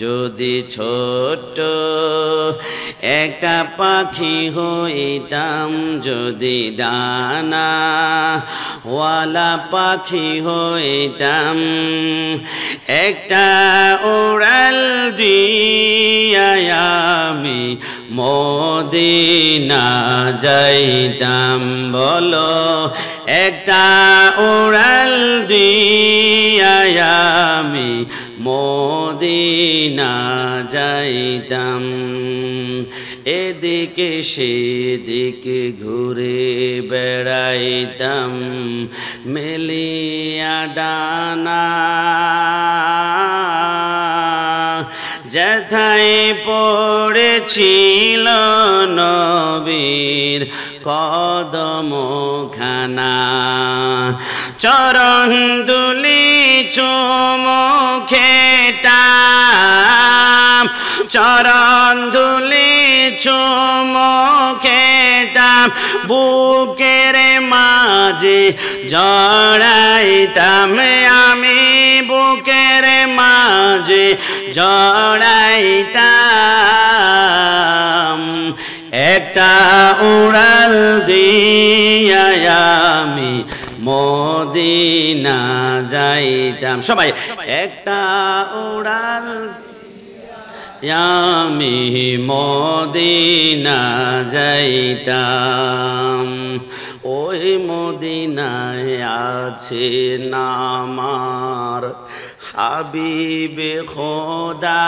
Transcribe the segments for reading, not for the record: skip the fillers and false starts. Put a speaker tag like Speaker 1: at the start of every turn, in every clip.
Speaker 1: যদি ছোট্ট একটা পাখি হইতাম, যদি ডানা ওয়ালা পাখি হইতাম, একটা উড়াল দিয়া আমি মদিনা যাইতাম। বলো, একটা উড়াল দিয়া আমি মদিনা যাইতাম। এদিকে সেদিকে ঘুরে বেড়াইতাম, মেলিয়া ডানা, যেথায় পড়েছিল নবীর কদমখানা। চরণ দুলি চুমো খেতাম, চরণ দুলি চুমো খেতাম, বুকের মাঝে জড়াইতাম আমি, বুকের মাঝে জড়াইতাম। একটা উড়াল দিয়া আমি মদিনা যাইতাম। সবাই, একটা উড়াল আমি মদিনা যাইতাম। ওই মদিনায় আছে আমার হাবিবে খোদা,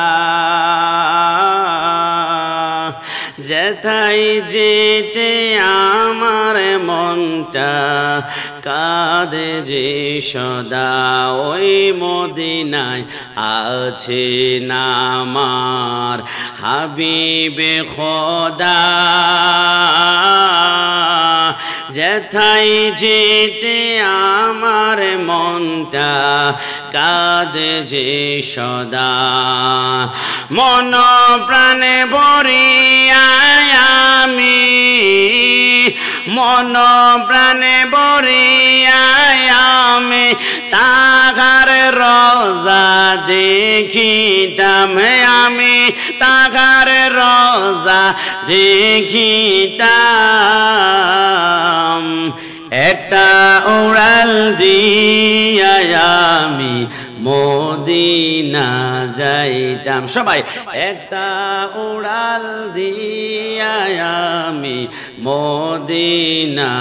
Speaker 1: যেথায় যেতে আমার মনটা কাঁদে যে সদা। ওই মদিনায় আছে আমার হাবিবে খোদা, যেথায় যেতে আমার মনটা কাঁদে যে সদা। মন প্রাণে ভরিয়া আমি, মন প্রাণে ভরিয়া আমি তাহার রোজা দেখিতাম, আমি তাহার রোজা দেখিতাম। একটা উড়াল দিয়া আমি মদিনা যাইতাম। সবাই, একটা উড়াল দিয়া আমি মদিনা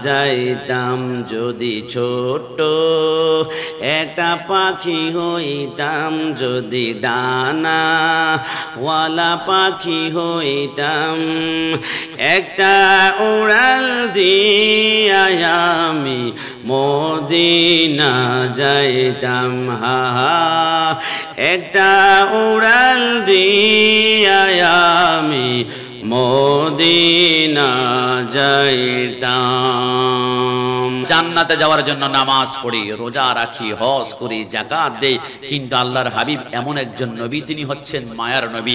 Speaker 1: যাইতাম। যদি ছোট্ট একটা পাখি হইতাম, যদি ডানা ওয়ালা পাখি হইতাম, একটা উড়াল দিয়া আমি মদিনা যাইতাম। হা হা, একটা উড়াল দিয়া আমি মদিনা যাইতাম। জান্নাতে যাওয়ার জন্য নামাজ পড়ি, রোজা রাখি, হজ করি, যাকাত দেই, কিন্তু আল্লাহর হাবিব এমন একজন নবী, তিনি হচ্ছেন মায়ার নবী।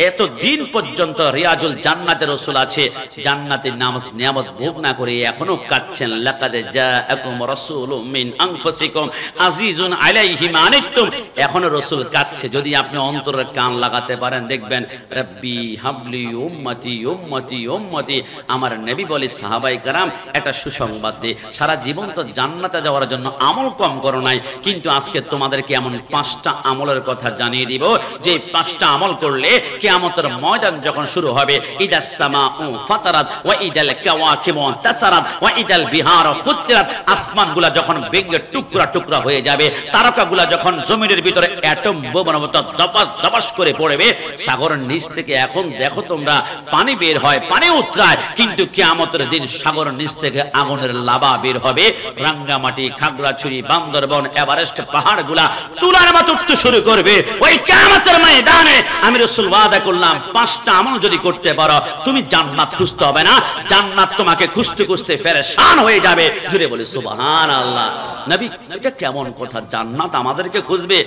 Speaker 1: এত দিন পর্যন্ত রিয়াজুল জান্নাতের রাসূল আছে, জান্নাতের নামাজ নিয়ামত ভোগ না করে এখনো কাটছেন। লাকাদ জাআকুম রাসূলুম মিন আনফুসিকুম আজিজুন আলাইহি মা আনিতুম, এখনো রাসূল কাটছে। যদি আপনি অন্তরের কান লাগাতে পারেন, দেখবেন রব্বি হাবলি উম্মতি উম্মতি উম্মতি। আমার নবী বলে, সাহাবায়ে কেরাম একটা সুসংবাদ দে, সারা জীবন তো জান্নাতে যাওয়ার জন্য আমল কম করো নাই, কিন্তু আজকে তোমাদেরকে এমন 5টা আমলের কথা জানিয়ে দিব, যে 5টা আমল করলে কিয়ামতের ময়দান যখন শুরু হবে, ইদাস সামাউ ফাতারাত ওয়া ইদাল কাওয়াকিবু তাসারাত ওয়া ইদাল বিহার ফুতিরাত, আসমানগুলো যখন ভেঙে টুকরা টুকরা হয়ে যাবে, তারকাগুলো যখন জমিনের ভিতরে অ্যাটম বোমার মতো দপাস দপাস করে পড়বে, সাগরের নিচ থেকে এখন দেখো তোমরা পানি বের হয়, পানি উতরায়, কিন্তু কিয়ামতের দিন সাগরের নিচ থেকে আগুনের লাভা বের হবে। রাঙ্গামাটি, খাগড়াছড়ি, বান্দরবন, এভারেস্ট পাহাড়গুলা তুলার মতো উঠতে শুরু করবে। ওই কিয়ামতের ময়দানে আমি রাসূল ওয়াদা করলাম, 5টা আমল যদি করতে পারো, তুমি জান্নাত খুঁজতে হবে না, জান্নাত তোমাকে খুঁজতে খুঁজতে পেরেশান হয়ে যাবে। জুড়ে বলি সুবহানাল্লাহ। নবী, এটা কেমন কথা, জান্নাত আমাদেরকে খুঁজবে?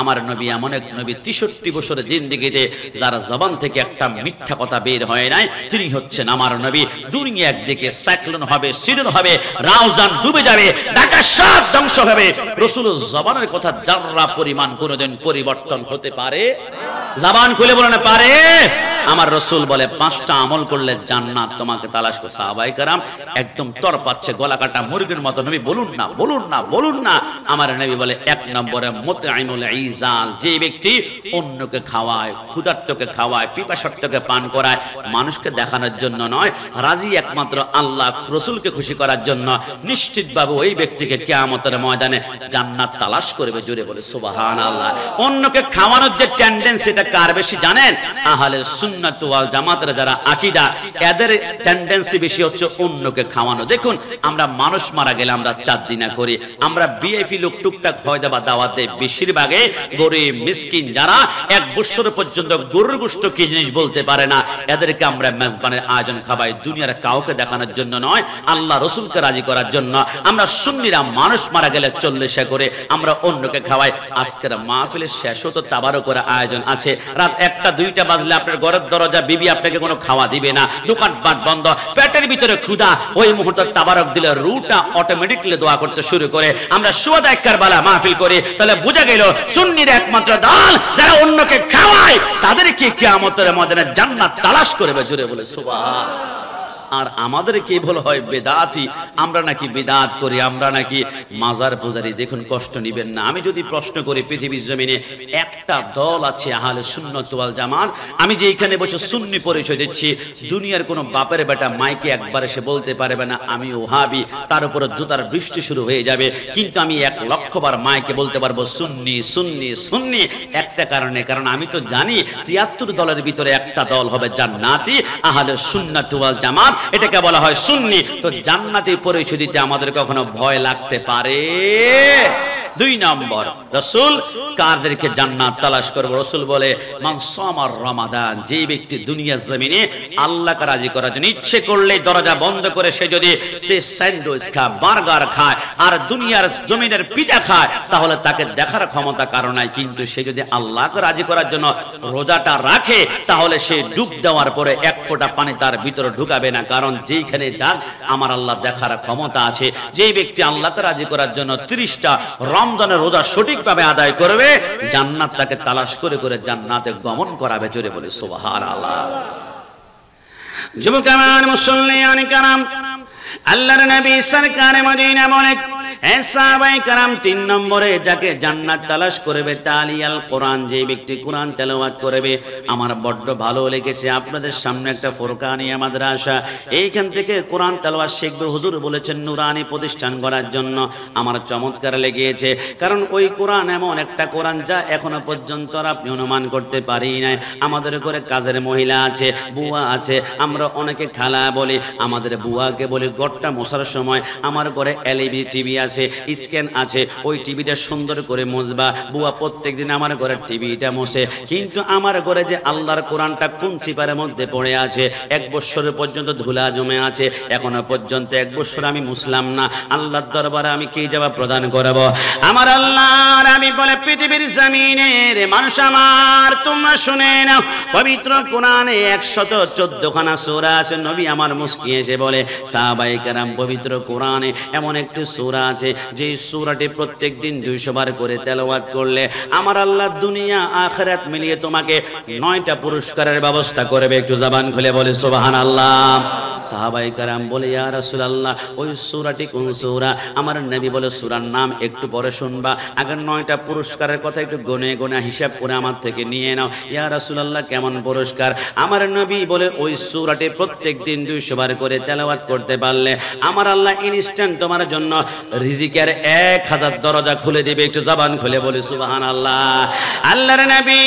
Speaker 1: আমার নবী এমন এক নবী, 63 বছরের জিন্দেগিতে যার জবান থেকে একটা মিথ্যা কথা বের হয় নাই, তিনি হচ্ছেন আমার নবী। দুনিয়া একদিকে সাইক্লোন হবে, সিডন হবে, রাউজান ডুবে যাবে, ঢাকা সব ধ্বংস হবে, রাসূলের জবানের কথা জাররা পরিমাণ কোনোদিন পরিবর্তন হতে পারে। জবান খুলে বলে না পারে। আমার রাসূল বলে 5টা আমল করলে জান্নাত তোমাকে তালাশ করে। সাহাবায়ে কেরাম একদম তর পাচ্ছে, গলা কাটা মুরগির মতো, নবী বলুন না বলুন না বলুন না। আমার নবী বলে 1 নম্বরে মুতঈমুল ইজাল, যে ব্যক্তি অন্যকে খাওয়ায়, ক্ষুধার্তকে খাওয়ায়, পিপাসার্তকে পান করায়, মানুষকে দেখানোর জন্য নয়, রাজি একমাত্র আল্লাহ রাসূলকে খুশি করার জন্য, নিশ্চিতভাবে ওই ব্যক্তিকে কিয়ামতের ময়দানে জান্নাত তালাশ করবে। জোরে বলে সুবহানাল্লাহ। অন্যকে খাওয়ানোর যে টেন্ডেন্সি, এটা কার বেশি জানেন? আহলে সুন্নাত ওয়াল জামাতের যারা আকীদা, এদের টেন্ডেন্সি বেশি হচ্ছে অন্যকে খাওয়ানো। দেখুন, আমরা মানুষ মারা গেলে আমরা 4 দিনা করি, আমরা বিএফি লোক টুকটাক হয়তো বা দাওয়াত দেই, বেশিরভাগে গরিব মিসকিন যারা 1 বছর পর্যন্ত গরুর গোশত কি জিনিস বলতে পারে না, এদেরকে আমরা মেজবানের আয়োজন খাওয়াই, দুনিয়ার কাউকে দেখানোর জন্য নয়, আল্লাহ রাসূলকে রাজি করার জন্য। আমরা সুন্নিরা মানুষ মারা গেলে 40 করে আমরা অন্যকে খাওয়াই। আজকের মাহফিলের শেষ হতো তাবারও করে আয়োজন আছে, রাত 1টা 2টা বাজলে আপনার ঘরের দরজা বিবি আপনাকে কোনো খাওয়া দিবে না, দোকানপাট বন্ধ, পেটের ভিতরে ক্ষুধা, ওই মুহূর্তে তাবারক দিলে রুটা অটোমেটিক্যালি দোয়া করতে শুরু করে। আমরা শুহাদায়ে কারবালা মাহফিল করি, তাহলে বোঝা গেল সুন্নির একমাত্র দল যারা অন্যকে খাওয়ায়, তাদেরকে কিয়ামতের ময়দানে জান্নাত তালাশ করবে। জোরে বলে সুবহান। আর আমাদের কি বল হয় বেদাতি, আমরা নাকি বিদাত করি, আমরা নাকি মাজার পূজারি। দেখুন, কষ্ট নিবেন না, আমি যদি প্রশ্ন করি পৃথিবীর জমিনে একটা দল আছে আহলে সুন্নাত ওয়াল জামাত, আমি যে এখানে বসে সুন্নি পরিচয় দিচ্ছি, দুনিয়ার কোনো বাপের বেটা মাইকে একবার এসে বলতে পারবে না আমি ওহাবি, তার উপর জুতার বৃষ্টি শুরু হয়ে যাবে। কিন্তু আমি 1 লক্ষ বার মাইকে বলতে পারবো সুন্নি সুন্নি সুন্নি, একটা কারণে, কারণ আমি তো জানি 73 দলের ভিতরে একটা দল হবে জান্নাতি, আহলে সুন্নাত ওয়াল জামাত, এটাকে বলা হয় সুন্নি। তো জান্নাতি পরিচয় দিতে আমাদের কখনো ভয় লাগতে পারে? 2 নম্বর, রাসূল কাদেরকে জান্নাত তালাশ করবে? রাসূল বলে মান সামার রমাদান, যে ব্যক্তি দুনিয়ার জমিনে আল্লাহকে রাজি করার জন্য ইচ্ছে করলে দরজা বন্ধ করে সে যদি স্যান্ডউইচ খায়, বার্গার খায়, আর দুনিয়ার জমিনের পিঠা খায়, তাহলে তাকে দেখার ক্ষমতা কারো নাই। কিন্তু সে যদি আল্লাহকে রাজি করার জন্য রোজাটা রাখে, তাহলে সে ডুব দেওয়ার পরে 1 ফোঁটা পানি তার ভিতরে ঢুকাবে না, কারণ যেইখানে যাক আমার আল্লাহ দেখার ক্ষমতা আছে। যেই ব্যক্তি আল্লাহকে রাজি করার জন্য 30টা রমজানের রোজা সঠিকভাবে আদায় করবে, জান্নাত তাকে তালাশ করে করে জান্নাতে গমন করাবে। জোরে বলে সুবহানাল্লাহ। যুবক আমার, মুসল্লিয়ান কারাম, আল্লাহর নবী সরকারে মদিনা বলে সাহাবায়ে কেরাম 3 নম্বরে যাকে জান্নাত তালাশ করবে তালিয়াল কোরআন, যে ব্যক্তি কোরআন তেলাওয়াত করবে। আমার বড্ড ভালো লেগেছে, আপনাদের সামনে একটা ফুরকানিয়া মাদ্রাসা, এইখান থেকে কোরআন তেলাওয়াত শিখবে। হুজুর বলেছেন নুরানি প্রতিষ্ঠান করার জন্য। আমার চমৎকার লেগেছে, কারণ ওই কোরআন এমন একটা কোরআন যা এখনো পর্যন্ত আপনি অনুমান করতে পারি নাই। আমাদের ঘরে কাজের মহিলা আছে, বুয়া আছে, আমরা অনেকে খালা বলি, আমাদের বুয়াকে বলি ঘরটা মোছার সময় আমার ঘরে এলইডি টিভি আছে, স্ক্যান আছে, ওই টিভিটা সুন্দর করে মুছবা। বুয়া প্রত্যেকদিন আমার ঘরের টিভিটা মোছে, কিন্তু আমার ঘরে যে আল্লাহর কোরআনটা কোন চিপারের মধ্যে পড়ে আছে, 1 বছর পর্যন্ত ধুলা জমে আছে, এখনো পর্যন্ত 1 বছর আমি মুছলাম না। আল্লাহর দরবারে আমি কি জবাব প্রদান করব? আমার আল্লাহর আমি বলে পৃথিবীর জমিনের মানুষ আমার, তোমরা শুনে নাও, পবিত্র কোরআনে 114 খানা সূরা আছে। নবী আমার মুস্কি এসে বলে সাহাবায়ে কেরাম, পবিত্র কোরআনে এমন একটি সূরা আছে যে সূরাটি প্রত্যেকদিন 200 বার করে তেলাওয়াত করলে আমার আল্লাহ দুনিয়া আখিরাত মিলিয়ে তোমাকে 9টা পুরস্কারের ব্যবস্থা করবে। একটু জবান খুলে বলে সুবহানাল্লাহ। সাহাবায়ে কেরাম বলে ইয়া রাসূলুল্লাহ, ওই সূরাটি কোন সূরা? আমার নবী বলে সূরার নাম একটু পরে শুনবা, আগে 9টা পুরস্কারের কথা একটু গনে গনে হিসাব করে আমার থেকে নিয়ে নাও। ইয়া রাসূলুল্লাহ, কেমন পুরস্কার? আমার নবী বলে ওই সূরাটি প্রত্যেকদিন 200 বার করে তেলাওয়াত করতে পারলে আমার আল্লাহ ইনস্ট্যান্ট তোমার জন্য রিজিকের 1000 দরজা খুলে দিবে। একটু জবান খুলে বলি সুবহানাল্লাহ। আল্লাহর নবী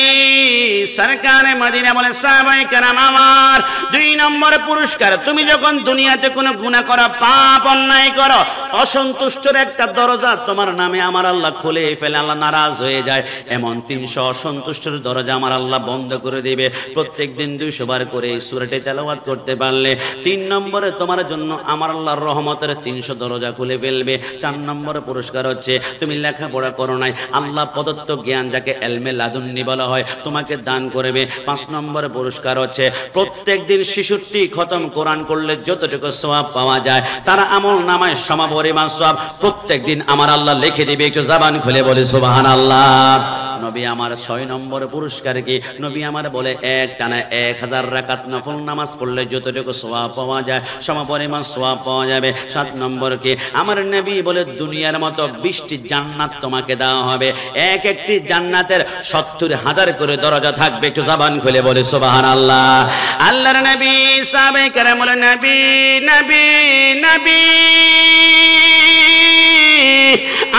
Speaker 1: সরকারে মদিনা বলে সাহাবায়ে কেরাম আমার 2 নম্বর পুরস্কার, তুমি যখন দুনিয়াতে কোনো গুনাহ করো, পাপ অন্যায় করো, অসন্তুষ্টর একটা দরজা তোমার নামে আমার আল্লাহ খুলে ফেলে, আল্লাহ নারাজ হয়ে যায়, এমন 300 অসন্তুষ্টর দরজা আমার আল্লাহ বন্ধ করে দিবে। প্রত্যেকদিন 200 বার করে এই সূরাটি তেলাওয়াত করতে পারলে 3 নম্বরে তোমার জন্য আমার আল্লাহর রহমতের 300 দরজা খুলে ফেলবে। 4 নম্বর পুরস্কার হচ্ছে তুমি লেখাপড়া করো নাই, আল্লাহ প্রদত্ত জ্ঞান যাকে এলমে লাদুন্নি বলা হয় তোমাকে দান করবে। 5 নম্বর পুরস্কার হচ্ছে প্রত্যেকদিন 66 খতম কোরআন করলে যতটুকু সওয়াব পাওয়া যায় তারা আমল নামায় সমপরিমাণ সওয়াব প্রত্যেকদিন আমার আল্লাহ লিখে দিবে। একটু জবান খুলে বলে সুবহানাল্লাহ। নবী আমার 6 নম্বর পুরস্কার কি? নবী আমার বলে এক টানা 1000 রাকাত নফল নামাজ পড়লে যতটুকু সওয়াব পাওয়া যায় সমপরিমাণ সওয়াব পাওয়া যাবে। 7 নম্বর কি? আমার নবী বলে দুনিয়ার মতো 20টি জান্নাত তোমাকে দেওয়া হবে, এক একটি জান্নাতের 70,000 করে দরজা থাকবে। একটু জবান খুলে বলে সুবহানাল্লাহ। আল্লাহর নবী সাহাবায়ে কেরাম বলেন নবী নবী নবী।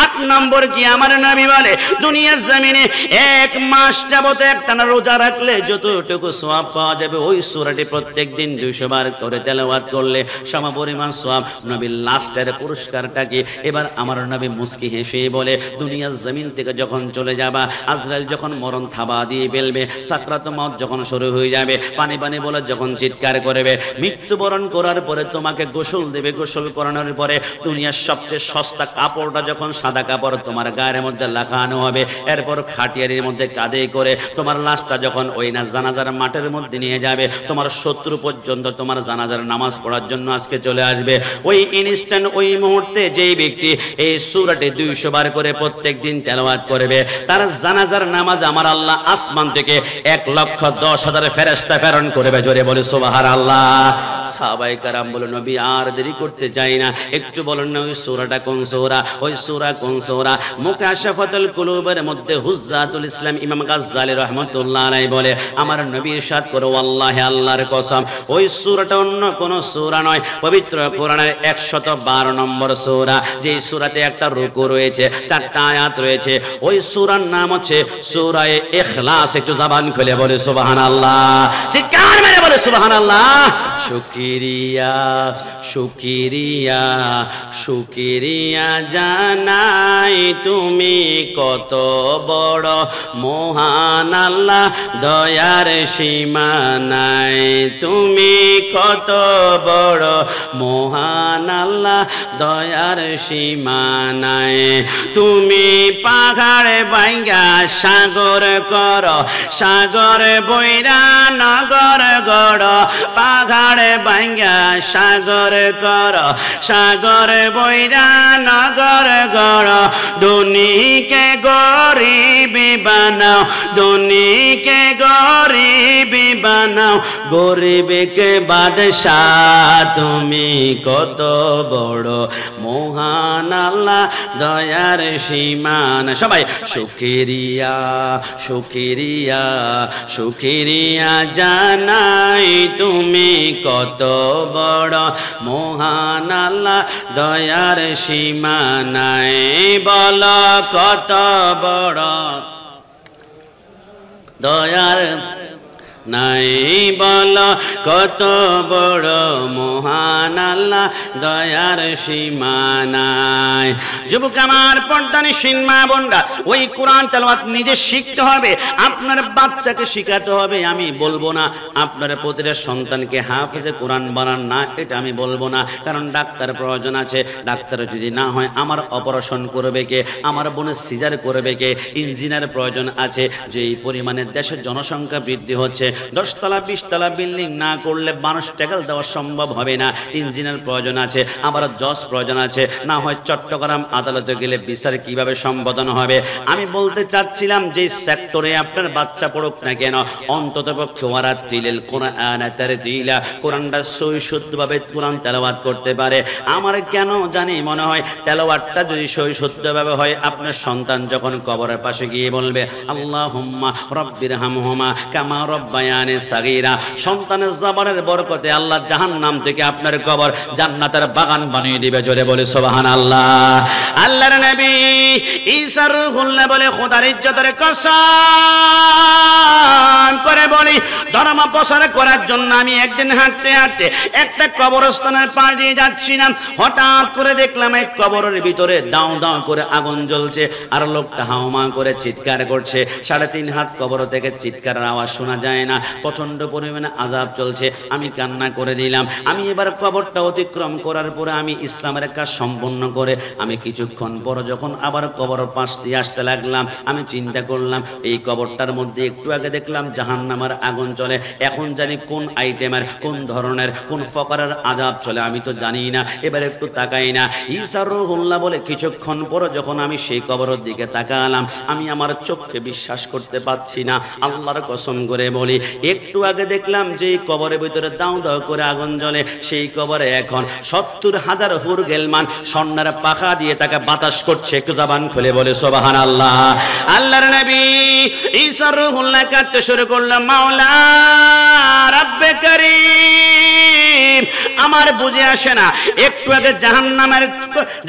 Speaker 1: 8 নম্বর কি? আমার নবী বলে দুনিয়ার জমিনে 1 মাস যাবত একটানা রোজা রাখলে যতটুকু সওয়াব পাওয়া যাবে ওই সূরাটি প্রত্যেকদিন 200 বার করে তেলাওয়াত করলে সমপরিমাণ সওয়াব। নবীর লাস্টের পুরস্কারটা কি? এবার আমার নবী মুস্কি হেসে বলে দুনিয়ার জমিন থেকে যখন চলে যাবা, আজরাইল যখন মরণ থাবা দিয়ে ফেলবে, সাকরাত মওত যখন শুরু হয়ে যাবে, পানি পানি বলে যখন চিৎকার করবে, মৃত্যুবরণ করার পরে তোমাকে গোসল দেবে, গোসল করানোর পরে দুনিয়ার সবচেয়ে সস্তা কাপড়টা যখন সাদা কাপড় তোমার গায়ের মধ্যে লাগানো হবে, এরপর খাটিয়ারির মধ্যে কাঁধে করে তোমার লাশটা যখন ওই না জানাজার মাঠের মধ্যে নিয়ে যাবে, তোমার শত্রু পর্যন্ত তোমার জানাজার নামাজ পড়ার জন্য আজকে চলে আসবে। ওই ইনস্ট্যান্ট ওই মুহূর্তে যেই ব্যক্তি এই সূরাটি 200 বার করে প্রত্যেকদিন তেলাওয়াত করবে, তার জানাজার নামাজ আমার আল্লাহ আসমান থেকে 1,10,000 ফেরেশতা প্রেরণ করবে। জোরে বলে সুবহানাল্লাহ। সাহাবায়ে কেরাম বলে নবী আর দেরি করতে চাই না, একটু বলেন না ওই সূরাটা কোন সূরা, ওই সূরা কোন সূরা? মুকাশাফাতুল কুলুবের মধ্যে হুজ্জাতুল ইসলাম ইমাম গাজ্জালী রাহমাতুল্লাহ আলাইহি বলে আমার নবী ইরশাদ করে ওয়াল্লাহি আল্লাহর কসম ওই সূরাটা অন্য কোন সূরা নয়, পবিত্র কোরআনের 112 নম্বর সূরা, যে সূরাতে একটা রুকু রয়েছে, 4টা আয়াত রয়েছে। ওই সূরার নাম হচ্ছে সূরা ইখলাস। একটু জবান খুলে বলে সুবহানাল্লাহ, চিৎকার মেরে বলে সুবহানাল্লাহ। শুকরিয়া শুকরিয়া শুকরিয়া জানাই তুমি কত বড় মহান আল্লাহ, দয়ার সীমা নাই। তুমি কত বড় মহান আল্লাহ, দয়ার সীমা নাই। তুমি পাহাড় ভাঙ্গা সাগর কর, সাগর বইরা নগর গড়। পাহাড় ভাঙ্গা সাগর কর, সাগর বইরা নগর গড়। ধনীকে গরিবি বানাও, ধনীকে গরিবি বানাও, গরিবকে বাদশাহ। তুমি কত বড় মহান আল্লাহ, দয়ার সীমান। সবাই শুকরিয়া শুকরিয়া শুকরিয়া জানাই তুমি কত বড় মহান আল্লাহ, দয়ার সীমা নাই। বল কত বড় দয়ার নাই, বল কত বড় মহান আল্লাহ, দয়ার সীমা নাই। যুবক আমার, পর্দানিশীন মা বোনরা, ওই কোরআন তেলাওয়াত নিজে শিখতে হবে, আপনার বাচ্চাকে শিখাতে হবে। আমি বলবো না আপনার প্রতিটা সন্তানকে হাফেজে কোরআন বানান না, এটা আমি বলবো না, কারণ ডাক্তার প্রয়োজন আছে। ডাক্তার যদি না হয় আমার অপারেশন করবে কে, আমার বোনের সিজার করবে কে, ইঞ্জিনিয়ার প্রয়োজন আছে। যেই পরিমাণে দেশের জনসংখ্যা বৃদ্ধি হচ্ছে, 10 তলা 20 তলা বিল্ডিং না করলে মানুষ ট্যাকেল দেওয়া সম্ভব হবে না। ইঞ্জিনিয়ার প্রয়োজন আছে, আবার জজ প্রয়োজন আছে, না হয় চট্টগ্রাম আদালতে গেলে বিচার কিভাবে সম্পাদন হবে। আমি বলতে চাচ্ছিলাম যে সেক্টরে আপনার বাচ্চা পড়ুক না কেন, অন্তত পক্ষে ওয়ারাতিলিল কোরআন তারতিলা, কোরআনটা সহি শুদ্ধভাবে কোরআন তেলাওয়াত করতে পারে। আমার কেন জানি মনে হয় তেলাওয়াতটা যদি সহি শুদ্ধভাবে হয়, আপনার সন্তান যখন কবরের পাশে গিয়ে বলবে আল্লাহুম্মা রব্বিরহামহুমা কামা রব্বায়ানি সাগীরা, সন্তানের জবানের বরকতে আল্লাহ জাহান্নাম থেকে আপনার কবর জান্নাতের বাগান বানিয়ে দিবে। জোরে বলে সুবহানাল্লাহ। আল্লাহর নবী ঈসা রূহুল্লাহ বলে খোদার ইজ্জতের কসম করে বলি, ধর্ম প্রচার করার জন্য আমি একদিন হাঁটতে হাঁটতে একটা কবরস্থানের পাশ দিয়ে যাচ্ছিলাম। হঠাৎ করে দেখলাম এক কবরের ভিতরে দাও দাও করে আগুন জ্বলছে, আর লোকটা হাওমা করে চিৎকার করছে। 3.5 হাত কবর থেকে চিৎকারের আওয়াজ শোনা যায় না, প্রচন্ড পরিমাণে আযাব চলছে। আমি কান্না করে দিলাম। আমি এবার কবরটা অতিক্রম করার পরে আমি ইসলামের কাজ সম্পন্ন করে আমি কিছুক্ষণ পর যখন আবার কবর পাশ দিয়ে আসতে লাগলাম, আমি চিন্তা করলাম এই কবরটার মধ্যে একটু আগে দেখলাম জাহান্নামের আগুন চলে, এখন জানি কোন আইটেমের, কোন ধরনের, কোন ফকারের আযাব চলে আমি তো জানি না। এবার একটু তাকাই না। ঈসা রূহুল্লাহ বলে কিছুক্ষণ পর যখন আমি সেই কবরের দিকে তাকালাম, আমি আমার চোখকে বিশ্বাস করতে পারছি না। আল্লাহর কসম করে বলি, একটু আগে দেখলাম যে কবরের ভিতরে দাউ দাউ করে আগুন জ্বলে, সেই কবরে এখন 70,000 হুর গেলমান স্বর্ণের পাখা দিয়ে তাকে বাতাস করছে। একটু জবান খুলে বলে সুবহানাল্লাহ। আল্লাহর নবী ঈসা রূহুল্লাহ কাঁদতে শুরু করলো, মাওলা রাব্বে কারীম, আমার বুঝে আসে না, একটু আগে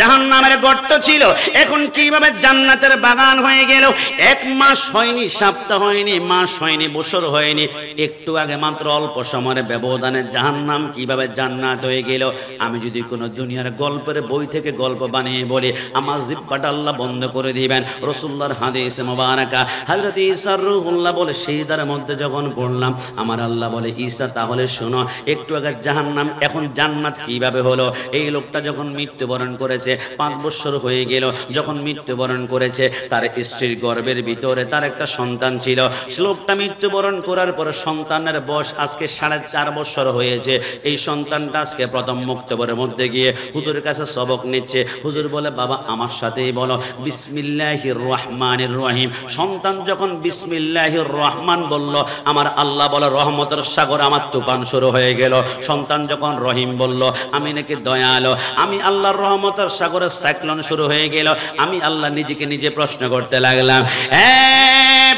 Speaker 1: জাহান্নামের গর্ত ছিল, এখন কিভাবে জান্নাতের বাগান হয়ে গেল? 1 মাস হয়নি, সপ্তাহ হয়নি, মাস হয়নি, বছর হয়নি, একটু আগে মাত্র অল্প সময়ের ব্যবধানে জাহান্নাম কিভাবে জান্নাত হয়ে গেল? আমি যদি কোনো দুনিয়ার গল্পের বই থেকে গল্প বানিয়ে বলি, আমার জিহ্বাটা আল্লাহ বন্ধ করে দিবেন। রাসূলুল্লাহর হাদিস মুবারাকা, হযরত ঈসা রূহুল্লাহ বলে, সিজদার মধ্যে যখন পড়লাম, আমার আল্লাহ বলে, ঈসা তাহলে শোনো, একটু আগে জাহান্নাম, এখন জান্নাত কিভাবে হলো? এই লোকটা যখন মৃত্যুবরণ করেছে, 5 বছর হয়ে গেল, যখন মৃত্যুবরণ করেছে, তার স্ত্রীর গর্ভের ভিতরে তার একটা সন্তান ছিল। লোকটা মৃত্যুবরণ করার পরে সন্তানের বয়স আজকে 4.5 বছর হয়েছে। এই সন্তানটা আজকে প্রথম মুক্তবরের মধ্যে গিয়ে হুজুরের কাছে সবক নিচ্ছে। হুজুর বলে, বাবা আমার সাথেই বলো বিসমিল্লাহির রহমানির রহিম। সন্তান যখন বিসমিল্লাহির রহমান বলল, আমার আল্লাহ বলে রহমতের সাগর আমার তুফান শুরু হয়ে গেল। সন্তান যখন রহিম বলল, আমি নাকি দয়ালু, আমি আল্লাহর রহমতের সাগরের সাইক্লোন শুরু হয়ে গেল। আমি আল্লাহ নিজেকে নিজে প্রশ্ন করতে লাগলাম,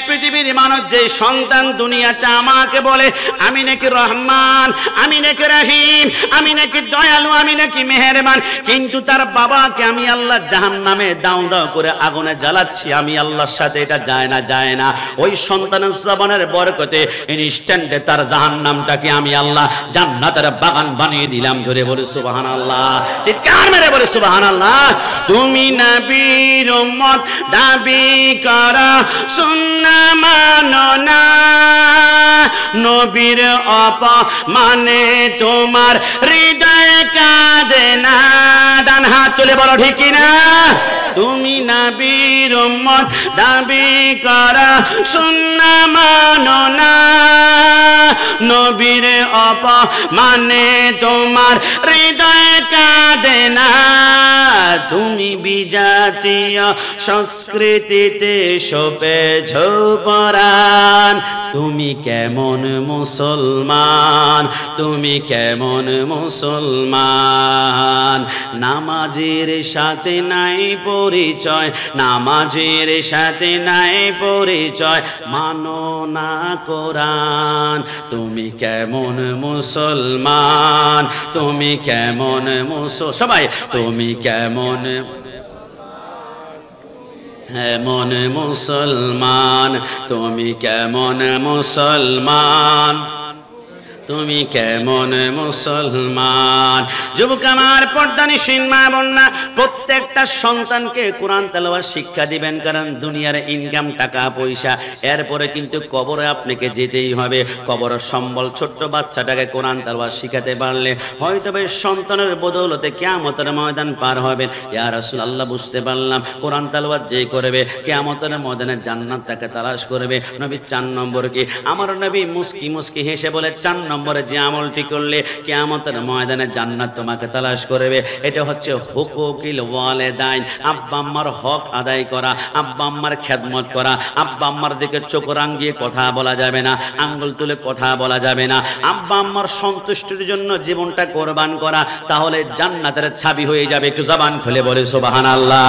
Speaker 1: পৃথিবীর মানুষ যে সন্তান দুনিয়াতে আমাকে বলে আমি নাকি রহমান, আমি নাকি রহিম, আমি নাকি দয়ালু, আমি নাকি মেহেরবান, কিন্তু তার বাবাকে আমি আল্লাহ জাহান্নামে দাউ দাউ করে আগুনে জ্বালাচ্ছি, আমি আল্লাহর সাথে এটা যায় না, যায় না। ওই সন্তানের জবানের বরকতে ইনস্ট্যান্টে তার জাহান্নামটাকে আমি আল্লাহ জান্নাতের বাগান বানিয়ে দিলাম। জোরে বলে সুবহানাল্লাহ, চিৎকার মেরে বলে সুবহানাল্লাহ। তুমি নবীর উম্মত দাবি করা, সুন্নাহ মানো না, নবীর অপমানে তোমার হৃদয় কাঁদে না। ডান হাত তুলে বলো ঠিক কিনা? তুমি নবীর উম্মত দাবি করা, সুন্নাহ মানো না, নবীর অপমানে তোমার হৃদয় কাঁদে না। তুমি বিজাতীয় সংস্কৃতিতে সপেছ পরাণ, তুমি কেমন মুসলমান, তুমি কেমন মুসলমান? নামাজের সাথে নাই পরিচয়, নামাজের সাথে নাই পরিচয়, মানো না কোরআন, তুমি কেমন মুসলমান, তুমি কেমন সবাই তুমি কেমন এমন মুসলমান, তুমি কেমন মুসলমান, তুমি কেমন মুসলমান? যুবক আমার, পর্দানিশীন মা বোনরা, প্রত্যেকটা সন্তানকে কোরআন তেলাওয়াত শিক্ষা দিবেন, কারণ দুনিয়ার ইনকাম টাকা পয়সা, এরপরে কিন্তু কবরে আপনাকে যেতেই হবে। কবরের সম্বল ছোট্ট বাচ্চাটাকে কোরআন তেলাওয়াত শিখাতে পারলে হয়তো বেশ সন্তানের বদৌলতে কিয়ামতের ময়দান পার হবেন। ইয়া রাসূলুল্লাহ, বুঝতে পারলাম কোরআন তেলাওয়াত যে করবে কিয়ামতের ময়দানে জান্নাত তাকে তালাশ করবে। নবী 4 নম্বর কি? আমার নবী মুস্কি মুস্কি হেসে বলে, 4 নম্বরে যে আমলটি করলে কিয়ামতের ময়দানে জান্নাত তোমাকে তালাশ করবে, এটা হচ্ছে হুকুকিল ওয়ালিদাইন, আব্বা আম্মার হক আদায় করা, আব্বা আম্মার খেদমত করা। আব্বা আম্মার দিকে চোখ রাঙিয়ে কথা বলা যাবে না, আঙ্গুল তুলে কথা বলা যাবে না। আব্বা আম্মার সন্তুষ্টির জন্য জীবনটা কোরবান করা, তাহলে জান্নাতের ছাবি হয়ে যাবে। একটু জবান খুলে বলে সুবহানাল্লাহ।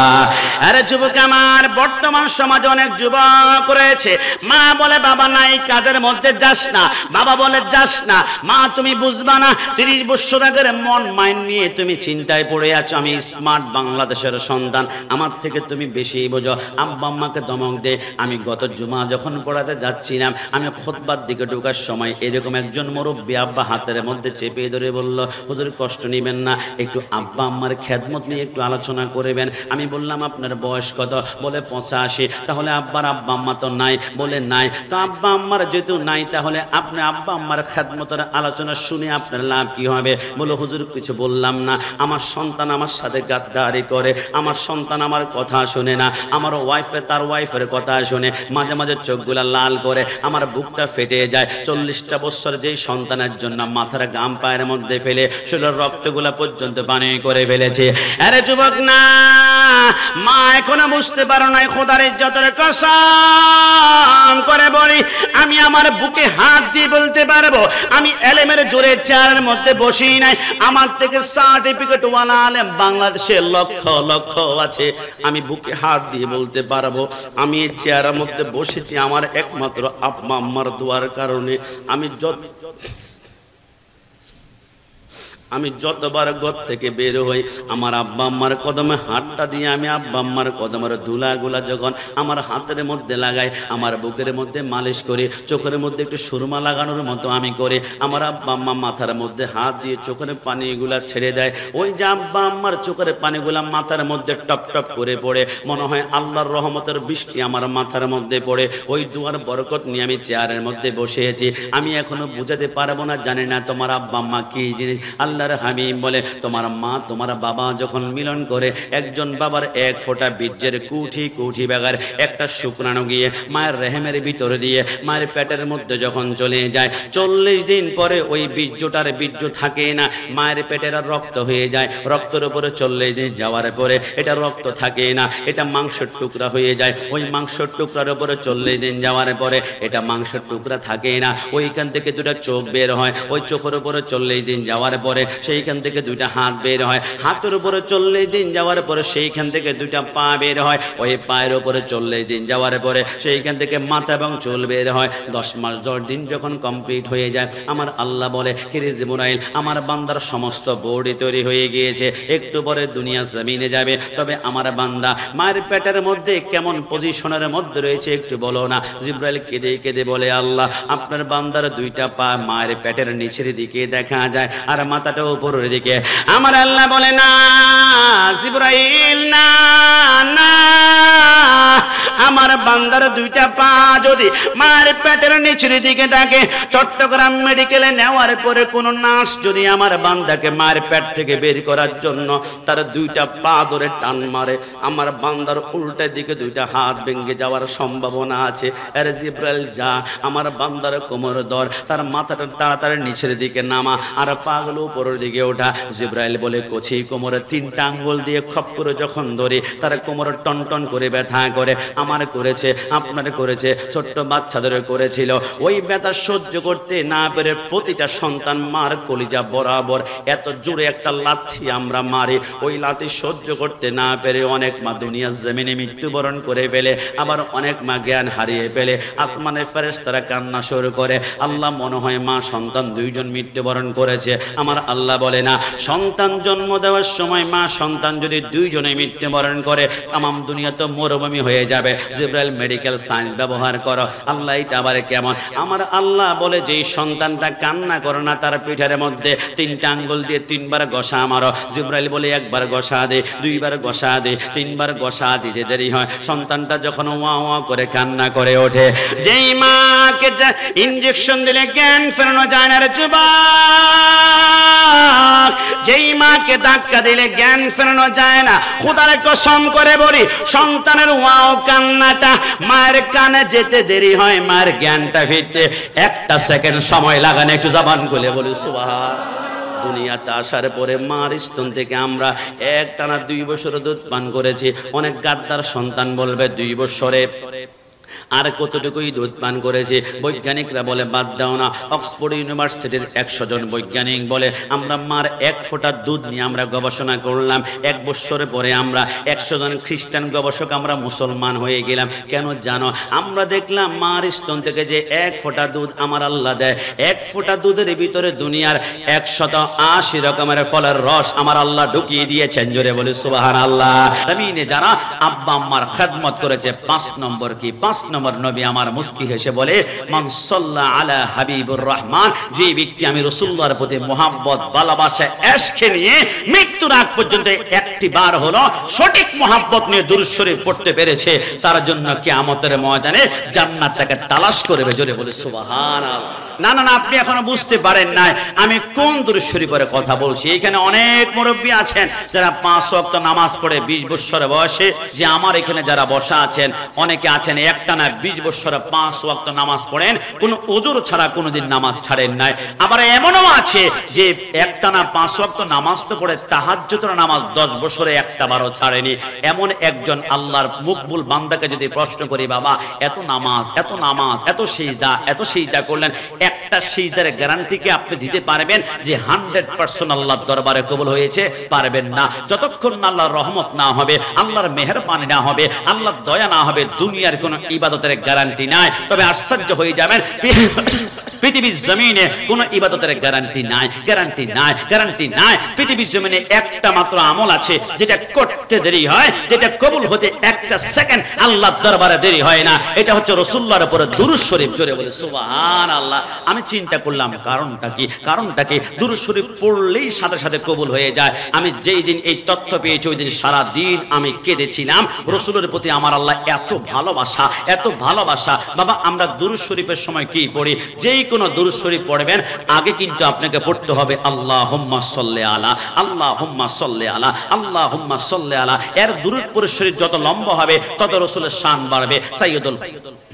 Speaker 1: আরে যুবক আমার, বর্তমান সমাজে অনেক যুবক রয়েছে, মা বলে বাবা নাই, কাজের মধ্যে যাস না, বাবা বলে যাস না, মা তুমি বুঝবা না, 30 বছর আগের মন মাইন্ড নিয়ে তুমি চিন্তায় পড়ে আছো। আমি স্মার্ট বাংলাদেশের সন্তান, আমার থেকে তুমি বেশি বোঝো। আব্বা আম্মাকে দমক দে। আমি গত জুমা যখন পড়াতে যাচ্ছিলাম, আমি খুতবার দিকে ঢোকার সময় এরকম একজন মুরব্বী আব্বা হাতের মধ্যে চেপে ধরে বলল, হুজুর কষ্ট নেবেন না, একটু আব্বা আম্মার খেদমত নিয়ে একটু আলোচনা করবেন। আমি বললাম আপনার বয়স কত? বলে 85। তাহলে আব্বা আম্মা তো নাই? বলে নাই। তো আব্বা আম্মার যেহেতু নাই, তাহলে আপনি আব্বা আম্মার খেদমত খেদমতের আলোচনা শুনে আপনার লাভ কি হবে? বলে হুজুর কিছু বললাম না, আমার সন্তান আমার সাথে গাদ্দারি করে, আমার সন্তান আমার কথা শুনে না, আমার ওয়াইফে তার ওয়াইফের কথা শুনে, মাঝে মাঝে চোখগুলা লাল করে, আমার বুকটা ফেটে যায়। 40টা বছর যেই সন্তানের জন্য মাথার গাম পায়ের মধ্যে ফেলে শরীরের রক্তগুলা পর্যন্ত পানি করে ফেলেছে। আরে যুবক না, মা এখনো বুঝতে পারো নাই, খোদার ইজ্জতের কসম করে বলি, আমি আমার বুকে হাত দিয়ে বলতে পারবো, আমি এলেমের জোরে চেয়ারের মধ্যে বসি নাই, আমার থেকে সার্টিফিকেট ওয়ালা আলেম বাংলাদেশে লক্ষ লক্ষ আছে। আমি বুকে হাত দিয়ে বলতে পারবো, আমি এই চেয়ারের মধ্যে বসেছি আমার একমাত্র আব্বা আম্মার দোয়ার কারণে। আমি যতবার ঘর থেকে বের হই, আমার আব্বা আম্মার কদমে হাতটা দিয়ে আমি আব্বা আম্মার কদমের ধুলাগুলা যখন আমার হাতের মধ্যে লাগাই, আমার বুকের মধ্যে মালিশ করি, চোখের মধ্যে একটু সুরমা লাগানোর মতো আমি করি, আমার আব্বা আম্মা মাথার মধ্যে হাত দিয়ে চোখের পানিগুলা ছেড়ে দেয়। ওই যে আব্বা আম্মার চোখের পানিগুলা মাথার মধ্যে টপ টপ করে পড়ে, মনে হয় আল্লাহর রহমতের বৃষ্টি আমার মাথার মধ্যে পড়ে। ওই দুয়ার বরকত নিয়ে আমি চেয়ারের মধ্যে বসেছি। আমি এখনো বুঝাতে পারবো না, জানি না তোমার আব্বা আম্মা কি জিনিস। আল্লাহর হাবিব বলে, তোমার মা তোমার বাবা যখন মিলন করে, একজন বাবার এক ফোঁটা বীর্যের কুঠি কুঠি বেগার একটা শুকরানো গিয়ে মায়ের রেহেমের ভিতরে দিয়ে মায়ের পেটের মধ্যে যখন চলে যায়, 40 দিন পরে ওই বীর্যটার বীর্য থাকে না, মায়ের পেটের আর রক্ত হয়ে যায়। রক্তের উপরে 40 দিন যাওয়ার পরে এটা রক্ত থাকে না, এটা মাংসের টুকরা হয়ে যায়। ওই মাংসের টুকরার উপরে 40 দিন যাওয়ার পরে এটা মাংসের টুকরা থাকে না, ওইখান থেকে দুটা চোখ বের হয়। ওই চোখের উপরে 40 দিন যাওয়ার পরে সেইখান থেকে দুইটা হাত বের হয়। হাতের উপরে 40 দিন যাওয়ার পরে সেইখান থেকে দুইটা পা বের হয়। ওই পায়ের উপরে 40 দিন যাওয়ার পরে সেইখান থেকে মাথা এবং চুল বের হয়। 10 মাস 10 দিন যখন কমপ্লিট হয়ে যায়, আমার আল্লাহ বলে, কিরে জিবরাইল, আমার বান্দার সমস্ত বডি তৈরি হয়ে গিয়েছে, একটু পরে দুনিয়া জমিনে যাবে, তবে আমার বান্দা মায়ের পেটের মধ্যে কেমন পজিশনের মধ্যে রয়েছে একটু বলো না। জিবরাইল কেঁদে কেঁদে বলে, আল্লাহ, আপনার বান্দার দুইটা পা মায়ের পেটের নিচের দিকে দেখা যায় আর মাথাটা উপরের দিকে। আমার আল্লাহ বলে, না জিবরাইল, না না, আমার বান্দার দুইটা পা যদি মায়ের পেটের নিচের দিকে থাকে, চট্টগ্রাম মেডিকেলে নেওয়ার পরে কোন নার্স যদি আমার বান্দাকে মায়ের পেট থেকে বের করার জন্য তার দুইটা পা ধরে টান মারে, আমার বান্দার উল্টা দিকে দুইটা হাত ভেঙে যাওয়ার সম্ভাবনা আছে। আরে জিবরাইল, যা আমার বান্দার কোমর ধর, তার মাথাটা তাড়াতাড়ি নিচের দিকে নামা আর পাগুলো উপরের দিকে ওঠা। জিবরাইল বলে, কচি কোমরে 3টা আঙ্গুল দিয়ে খপ করে যখন ধরে তার কোমর টন টন করে ব্যথা করে। আমার করেছে, আপনার করেছে, ছোট্ট বাচ্চাদের করেছিল। ওই ব্যথা সহ্য করতে না পেরে প্রতিটা সন্তান মার কলিজা বরাবর এত জোরে একটা লাথি আমরা মারি, ওই লাথি সহ্য করতে না পেরে অনেক মা দুনিয়া জমিনে মৃত্যুবরণ করে ফেলে, আবার অনেক মা জ্ঞান হারিয়ে ফেলে। আসমানের ফেরেশতারা কান্না শুরু করে, আল্লাহ, মনে হয় মা সন্তান 2জন মৃত্যুবরণ করেছে। আমার আল্লাহ বলে, না, সন্তান জন্ম দেওয়ার সময় মা সন্তান যদি 2জনে মৃত্যুবরণ করে, তামাম দুনিয়া তো মরুভূমি হয়ে যাবে। জিবরাইল, মেডিকেল সায়েন্স ব্যবহার করো। আল্লাহ, এটা আবার কেমন? আমার আল্লাহ বলে, যেই সন্তানটা কান্না করে না তার পিঠের মধ্যে 3টা আঙ্গুল দিয়ে 3বার ঘষা মারো। জিবরাইল বলে, 1বার ঘষা দে, 2বার ঘষা দে, 3বার ঘষা দিতে দেরি হয়, সন্তানটা যখন ওয়া ওয়া করে কান্না করে ওঠে। যেই মাকে ইনজেকশন দিলে জ্ঞান ফেরানো যায় না রে যুবক, যেই মাকে ধাক্কা দিলে জ্ঞান ফেরানো যায় না, খোদার কসম করে বলি, সন্তানের ওয়াও কান্নাটা মায়ের কানে যেতে দেরি হয়, মায়ের জ্ঞানটা ফিরতে 1টা সেকেন্ড সময় লাগানো। একটু জবান খুলে বলি সুবহান। দুনিয়াতে আসার পরে মার স্তন থেকে আমরা একটানা 2 বছর দুধ পান করেছি। অনেক গাদ্দার সন্তান বলবে 2 বছরে আর কতটুকুই দুধ পান করেছে। বৈজ্ঞানিকরা বলে বাদ দাও না, অক্সফোর্ড ইউনিভার্সিটির 100 জন বৈজ্ঞানিক বলে আমরা মার 1 ফোঁটা দুধ নিয়ে আমরা গবেষণা করলাম, 1 বছরের পরে আমরা 100 জন খ্রিস্টান গবেষক আমরা মুসলমান হয়ে গেলাম। কেন জানো? আমরা দেখলাম মার স্তন থেকে যে 1 ফোঁটা দুধ আমার আল্লাহ দেয়, 1 ফোঁটা দুধের ভিতরে দুনিয়ার 180 রকমের ফলের রস আমার আল্লাহ ঢুকিয়ে দিয়েছেন। জোরে বলি সুবহানাল্লাহ। জমিনে যারা আব্বা আম্মার খেদমত করেছে, 5 নম্বর কি? 5 নম্বর নবী আমার মুস্কি হেসে বলে, মান সাল্লা আলা হাবিবুর রহমান, যে ব্যক্তি আমি রাসূলুল্লাহর প্রতি মোহাব্বত ভালোবাসা এশকে নিয়ে মৃত্যুর আগ পর্যন্ত একটি বার হলো সঠিক মোহাব্বত নিয়ে দুরূদ শরীফ পড়তে পেরেছে, তার জন্য কিয়ামতের ময়দানে জান্নাত তাকে তালাশ করবে। জোরে বলে সুবহানাল্লাহ। না না না, আপনি এখনো বুঝতে পারেন নাই আমি কোন দুরূদ শরীফের কথা বলছি। এখানে অনেক মুরব্বী আছেন যারা 5 ওয়াক্ত নামাজ পড়ে 20 বছর বয়সে, যে আমার এখানে যারা বসা আছেন অনেকে আছেন একটানা 20 বছরে 5 ওয়াক্ত নামাজ পড়েন, কোনো ওযর ছাড়া কোনোদিন নামাজ ছাড়েন নাই। আবার এমনও আছে যে একটানা 5 ওয়াক্ত নামাজ তো পড়ে তাহাজ্জুদের নামাজ 10 বছরে একটা বারও ছাড়েনি। এমন একজন আল্লাহর মকবুল বান্দাকে যদি প্রশ্ন করি, বাবা এত নামাজ এত সিজদা করলেন, একটা সিজদার গ্যারান্টি কি আপনি দিতে পারবেন যে 100% আল্লাহর দরবারে কবুল হয়েছে? পারবেন না। যতক্ষণ না আল্লাহর রহমত না হবে, আল্লাহর মেহেরবানি না হবে, আল্লাহর দয়া না হবে, দুনিয়ার কোনো ইবাদতের গ্যারান্টি নাই। তবে আশ্চর্য হয়ে যাবেন, পৃথিবীর জমিনে কোনো ইবাদতের গ্যারান্টি নাই। পৃথিবীর জমিনে একটা মাত্র আমল আছে যেটা করতে দেরি হয়, যেটা কবুল হতে একটা সেকেন্ড আল্লাহর দরবারে দেরি হয় না। এটা হচ্ছে রাসূলুল্লাহর উপরে দুরূদ শরীফ। জোরে বলে সুবহানাল্লাহ। আমি চিন্তা করলাম কারণটা কি? দুরূদ শরীফ পড়লেই সাথে সাথে কবুল হয়ে যায়। আমি যেই দিন এই তথ্য পেয়েছি ওই দিন সারা দিন আমি কেঁদেছিলাম। রাসূলের প্রতি আমার আল্লাহ এত ভালোবাসা। বাবা আমরা দুরূদ শরীফের সময় কি পড়ি? যেই কোন দুরূদ শরীফ পড়বেন আগে কিন্তু আপনাকে পড়তে হবে আল্লাহুম্মা সাল্লি আলা, আল্লাহুম্মা সাল্লি আলা, আল্লাহুম্মা সাল্লি আলা। এর দুরূদ শরীফ যত লম্বা হবে তত রাসূলের শান বাড়বে। সাইয়্যিদুল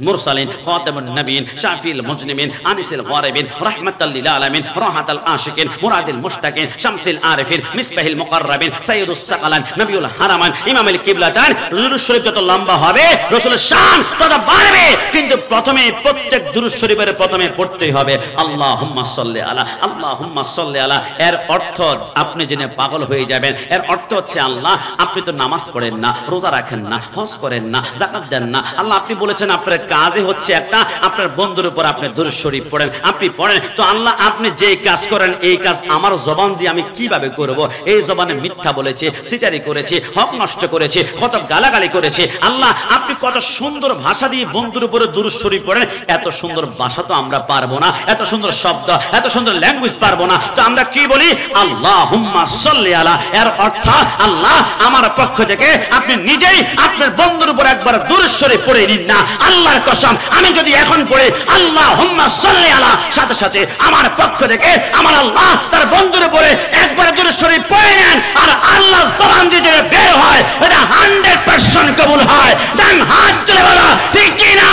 Speaker 1: মুরসালিন, খাতামুন নবিয়্যিন, শাফিউল মুজনিমিন, আনিসুল গারিবিন, রাহমাতাল লিল আলামিন, রাহাতাল আশিকিন, মুরাদিল মুশতাকিন, শামসুল আরিফিন, মিসবাহুল মুকাররাবিন, সাইয়্যিদুস সাকালান, নবিউল হারামান, ইমামুল কিবলাতান। দুরূদ শরীফ যত লম্বা হবে রাসূলের শান তত বাড়বে। কিন্তু প্রথমে প্রত্যেক দুরূদ শরীফের প্রথমে পড়তেই হবে আল্লাহুম্মা সাল্লি আলা, আল্লাহুম্মা সাল্লি আলা। এর অর্থ আপনি জেনে পাগল হয়ে যাবেন। এর অর্থ হচ্ছে, আল্লাহ আপনি তো নামাজ পড়েন না, রোজা রাখেন না, হজ করেন না, যাকাত দেন না। আল্লাহ আপনি বলেছেন আপনার কাজে হচ্ছে একটা, আপনার বন্ধুর উপর আপনি দুরূদ শরীফ পড়েন, আপনি পড়েন। তো আল্লাহ আপনি যে কাজ করেন এই কাজ আমার জবান দিয়ে আমি কিভাবে করব? এই জবানে মিথ্যা বলেছে, সিটারি করেছে, হক নষ্ট করেছে, কত গালাগালি করেছে। আল্লাহ আপনি কত সুন্দর ভাষা দিয়ে বন্ধুর উপরে দুরূদ শরীফ পড়েন, এত সুন্দর ভাষা তো আমরা পারবো না, এত সুন্দর শব্দ, এত সুন্দর ল্যাঙ্গুয়েজ পারবো না। তো আমরা কি বলি? আল্লাহুম্মা সাল্লি আলা। এর অর্থ আল্লাহ আমার পক্ষ থেকে আপনি নিজেই আপনার বন্ধুর উপর একবার দুরূদ শরীফ পড়ে নিন না। আল্লাহর কসম, আমি যদি এখন পড়ে আল্লাহুম্মা সাল্লি আলা, সাথে সাথে আমার পক্ষ থেকে আমার আল্লাহ তার বন্ধুর উপরে একবার দুরূদ শরীফ পড়ে নেন, আর আল্লাহ জবান দিয়ে যেটা বের হয় এটা 100% কবুল হয়। ডান হাত তুলে বলো ঠিক কি না?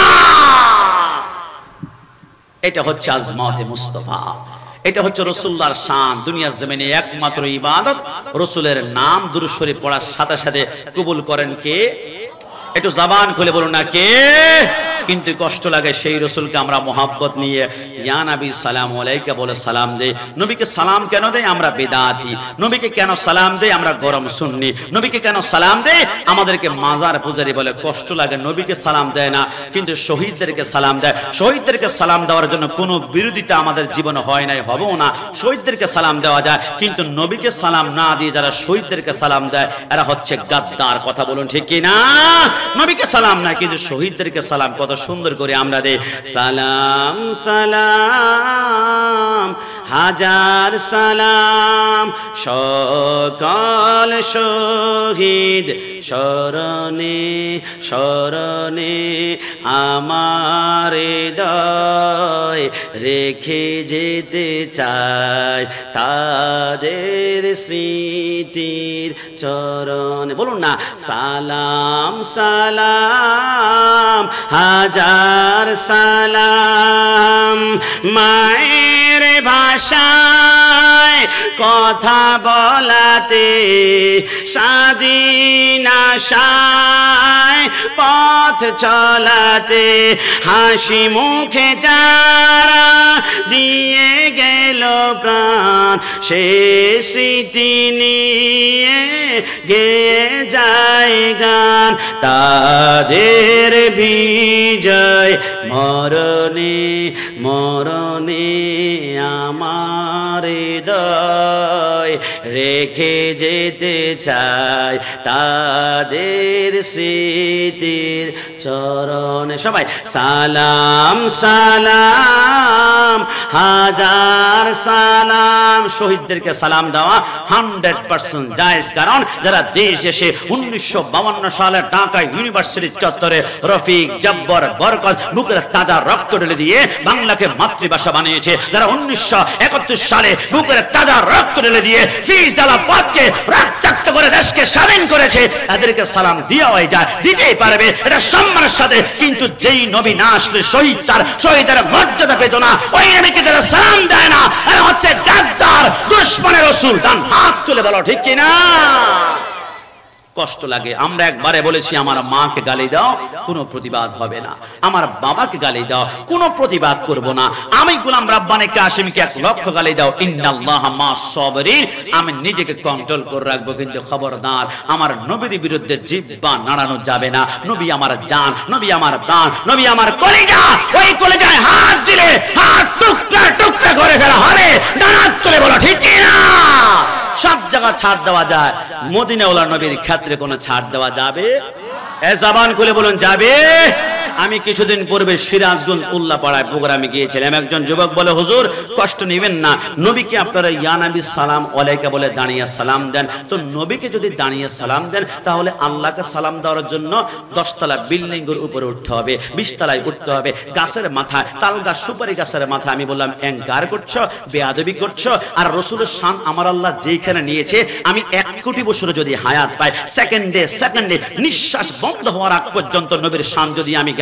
Speaker 1: এটা হচ্ছে আজমাতে মুস্তাফা, এটা হচ্ছে রাসূলুল্লাহর শান। দুনিয়ার জমিনে একমাত্র ইবাদত রাসূলের নাম দুরূদ শরীফ পড়ার সাথে সাথে কবুল করেন কে? একটু জবান খুলে বলুন না কে? কিন্তু কষ্ট লাগে সেই রাসূলকে আমরা মোহাব্বত নিয়ে ইয়া নবী সালাম আলাইকা বলে সালাম দেই। নবীকে সালাম কেন দেই? আমরা বেদাতি। নবীকে কেন সালাম দেই? আমরা গরম সুন্নি। নবীকে কেন সালাম দেই? আমাদেরকে মাজার পূজারি বলে। কষ্ট লাগে, নবীকে সালাম দেয় না কিন্তু শহীদদেরকে সালাম দেয়। শহীদদেরকে সালাম দেওয়ার জন্য কোনো বিরোধিতা আমাদের জীবনে হয় নাই, হবেও না। শহীদদেরকে সালাম দেওয়া যায়, কিন্তু নবীকে সালাম না দিয়ে যারা শহীদদেরকে সালাম দেয় এরা হচ্ছে গাদ্দার। কথা বলুন ঠিক কি না? নবীকে সালাম না কিন্তু শহীদদেরকে সালাম কত সুন্দর করে আমরা দেই। সালাম সালাম হাজার সালাম সকল শহীদ শরণে শরণে আমার হৃদয় রেখে যেতে চাই তাদের স্মৃতির চরণে। বলুন না, সালাম সালাম হাজার সালাম মায়ের ভাষায় কথা বলাতে স্বাধীন আশায় পথ চলাতে হাসি মুখে যারা দিয়ে গেল প্রাণ সে স্মৃতি নিয়ে গেয়ে যায় গান তাদের বিজয় মরণে মরণে আমার হৃদয় রেখে যেতে চাই তাদের স্মৃতির চরণে। সবাই সালাম সালাম হাজার সালাম। শহীদদেরকে সালাম দেওয়া 100% জায়েজ, কারণ যারা দেশ এসে 1952 সালে ঢাকা ইউনিভার্সিটি চত্বরে রফিক, জব্বর, বরকত বুকের তাজা রক্ত ঢেলে দিয়ে বাংলাকে মাতৃভাষা বানিয়েছে, যারা 1971 সালে বুকের তাজা রক্ত ঢেলে দিয়ে ফিসডালা পথকে রক্তাক্ত করে দেশকে স্বাধীন করেছে, এদেরকে সালাম দেওয়াই যায়, দিতেই পারবে, এটা সম্মানের সাথে। কিন্তু যেই নবী না আসলে শহীদ, তার শহীদের মর্যাদা পেত না, ওই নবীকে যারা সালাম দেয় না, এরা হচ্ছে গাদ্দার, দুশমনের রাসূল। ডান হাত তুলে বলো ঠিক কিনা। কষ্ট লাগে। আমরা একবারে বলেছি আমার মাকে গালি দাও, কোনো প্রতিবাদ হবে না। আমার বাবাকে গালি দাও, কোনো প্রতিবাদ করব না। আমি গোলাম রাব্বানি কাশিমকে 1 লক্ষ গালি দাও, ইন্নাল্লাহা মা'আস সাবিরিন, আমি নিজেকে কন্ট্রোল করে রাখবো। কিন্তু খবরদার আমার নবীর বিরুদ্ধে জিহ্বা নাড়ানো যাবে না। নবী আমার জান, নবী আমার প্রাণ, নবী আমার কলিজা। ওই কলিজায় হাত দিলে হাত টুকরা টুকরা করে ফেলা হবে। ডান হাত তুলে বলো ঠিক কিনা। সব জায়গা ছাড় দেওয়া যায়, মদিনাওয়ালা নবীর ক্ষেত্রে কোনো ছাড় দেওয়া যাবে? এ জবান খুলে বলুন যাবে? আমি কিছুদিন পূর্বে সিরাজগঞ্জ উল্লাপাড়ায় প্রোগ্রামে গিয়েছিলাম। একজন যুবক বলে, হুজুর কষ্ট নেবেন না, নবীকে আপনারা ইয়া নবী সালাম আলাইকা বলে দাঁড়িয়ে সালাম দেন। তো নবীকে যদি দাঁড়িয়ে সালাম দেন, তাহলে আল্লাহকে সালাম দেওয়ার জন্য 10 তলা বিল্ডিং এর উপরে উঠতে হবে, 20 তলায় উঠতে হবে, গাছের মাথায়, তাল গাছ, সুপারি গাছের মাথায়। আমি বললাম অহংকার করছো, বেয়াদবি করছো। আর রাসূলের শান আমার আল্লাহ যেখানে নিয়েছে, আমি 1 কোটি বছর যদি হায়াত পাই, সেকেন্ডে নিঃশ্বাস বন্ধ হওয়ার আগ পর্যন্ত নবীর শান যদি আমি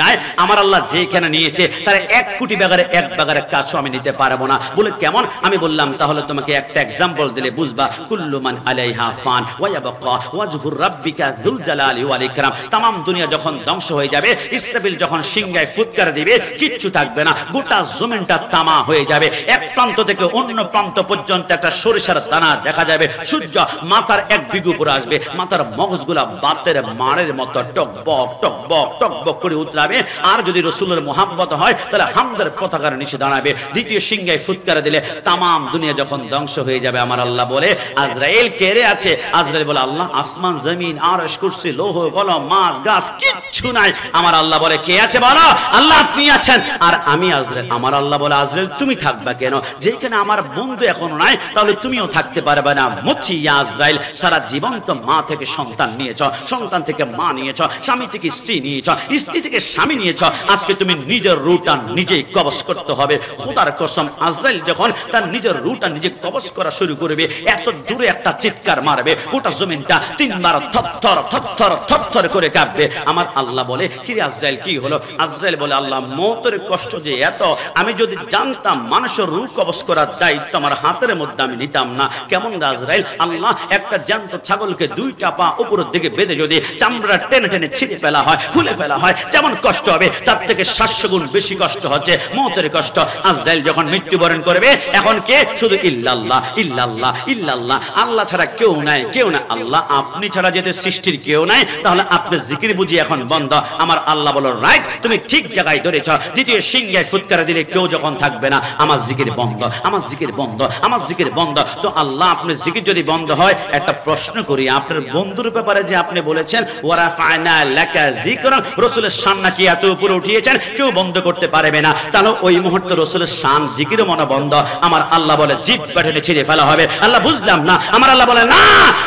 Speaker 1: আমার আল্লাহ যেখানে নিয়েছে, তার 1 কোটি বাগারে 1 বাগারের কাজও আমি নিতে পারবো না। বলে কেমন? আমি বললাম তাহলে তোমাকে একটা এক্সাম্পল দিলে বুঝবা। কুল্লু মান আলাইহা ফান ওয়া ইয়াবকা ওয়াজহু রাব্বিকা যুল জালালি ওয়াল ইকরাম। तमाम দুনিয়া যখন ধ্বংস হয়ে যাবে, ইসরাফিল যখন সিংহায় ফুৎকার দিবে, কিচ্ছু থাকবে না, গোটা জমিনটা তামা হয়ে যাবে। এক প্রান্ত থেকে অন্য প্রান্ত পর্যন্ত একটা সরিষার দানা দেখা যাবে। সূর্য মাথার 1 বিঘু উপরে আসবে, মাথার মগজগুলা বাতের মারের মতো টকবক টকবক টকবক করে উতরাবে। আর যদি রাসূলের মোহাব্বত হয়, তাহলে হামদের পতাকার নিচে দাঁড়াবে। দ্বিতীয় সিংহায় ফুৎকার দিলে তামাম দুনিয়া যখন ধ্বংস হয়ে যাবে, আমার আল্লাহ বলে আজরাইল কেড়ে আছে। আজরাইল বলে আল্লাহ, আসমান জমিন আরশ কুরসি লৌহ কলম মাছ গাছ কিচ্ছু নাই। আমার আল্লাহ বলে কে আছে বলো? আল্লাহ আপনি আছেন। আর আমি আজরাইল। আমার আল্লাহ বলে আজরাইল তুমি থাকবা কেন? যেখানে আমার বন্ধু এখনো নাই, তাহলে তুমিও থাকতে পারবে না। মুচি ইয়া আজরাইল, সারা জীবন তো মা থেকে সন্তান নিয়েছ, সন্তান থেকে মা নিয়েছ, স্বামী থেকে স্ত্রী নিয়েছ, স্ত্রী থেকে স্বামী নিয়েছ। আজকে তুমি নিজের রুটা নিজেই কবজ করতে হবে। খোদার কসম, আজরাইল যখন তার নিজের রুটা নিজে কবজ করা শুরু করবে, এত জোরে একটা চিৎকার মারবে, গোটা জমিনটা 3 বার থরথর থরথর থরথর করে কাঁপবে। আমার আল্লাহ বলে কি রে আজরাইল কি হলো? আজরাইল বলে আল্লাহ, মওতের কষ্ট যে এত, আমি যদি জানতাম মানুষের রূহ কবজ করার দায়িত্ব আমার হাতের মধ্যে আমি নিতাম না। কেমন আজরাইল? আল্লাহ, একটা জ্যান্ত ছাগলকে 2টা পা উপরের দিকে বেঁধে যদি চামড়া টেনে টেনে ছিঁড়ে ফেলা হয়, খুলে ফেলা হয়, যেমন কষ্ট হবে, তার থেকে 700 গুণ বেশি কষ্ট হচ্ছে মওতের কষ্ট। আজরাইল যখন মৃত্যুবরণ করবে, এখন কে? শুধু ইল্লাল্লাহ ইল্লাল্লাহ ইল্লাল্লাহ, আল্লাহ ছাড়া কেউ নাই, কেউ না। আল্লাহ আপনি ছাড়া যেতে সৃষ্টির কেউ নাই, তাহলে আপনি জিকির বুঝি এখন বন্ধ। আমার আল্লাহ বলো রাইট, তুমি ঠিক জায়গায় ধরেছ। দ্বিতীয় সিংহায় ফুৎকার দিলে কেউ যখন থাকবে না, আমার জিকির বন্ধ, আমার জিকির বন্ধ, আমার জিকির বন্ধ। তো আল্লাহ আপনার জিকির যদি বন্ধ হয়, একটা প্রশ্ন করি, আপনার বন্ধুর ব্যাপারে যে আপনি বলেছেন ওয়ারাফা'না লাকা যিকরা, রাসূলের শান নাকি এত উপরে উঠিয়েছেন, কেউ বন্ধ করতে পারবে না। তাহলে ওই মুহূর্তে রাসূলের শান জিকির মনে বন্ধ। আমার আল্লাহ বলে জিহ্বা টেনে ছিঁড়ে ফেলা হবে। আল্লাহ বুঝলাম না। আমার আল্লাহ বলে না,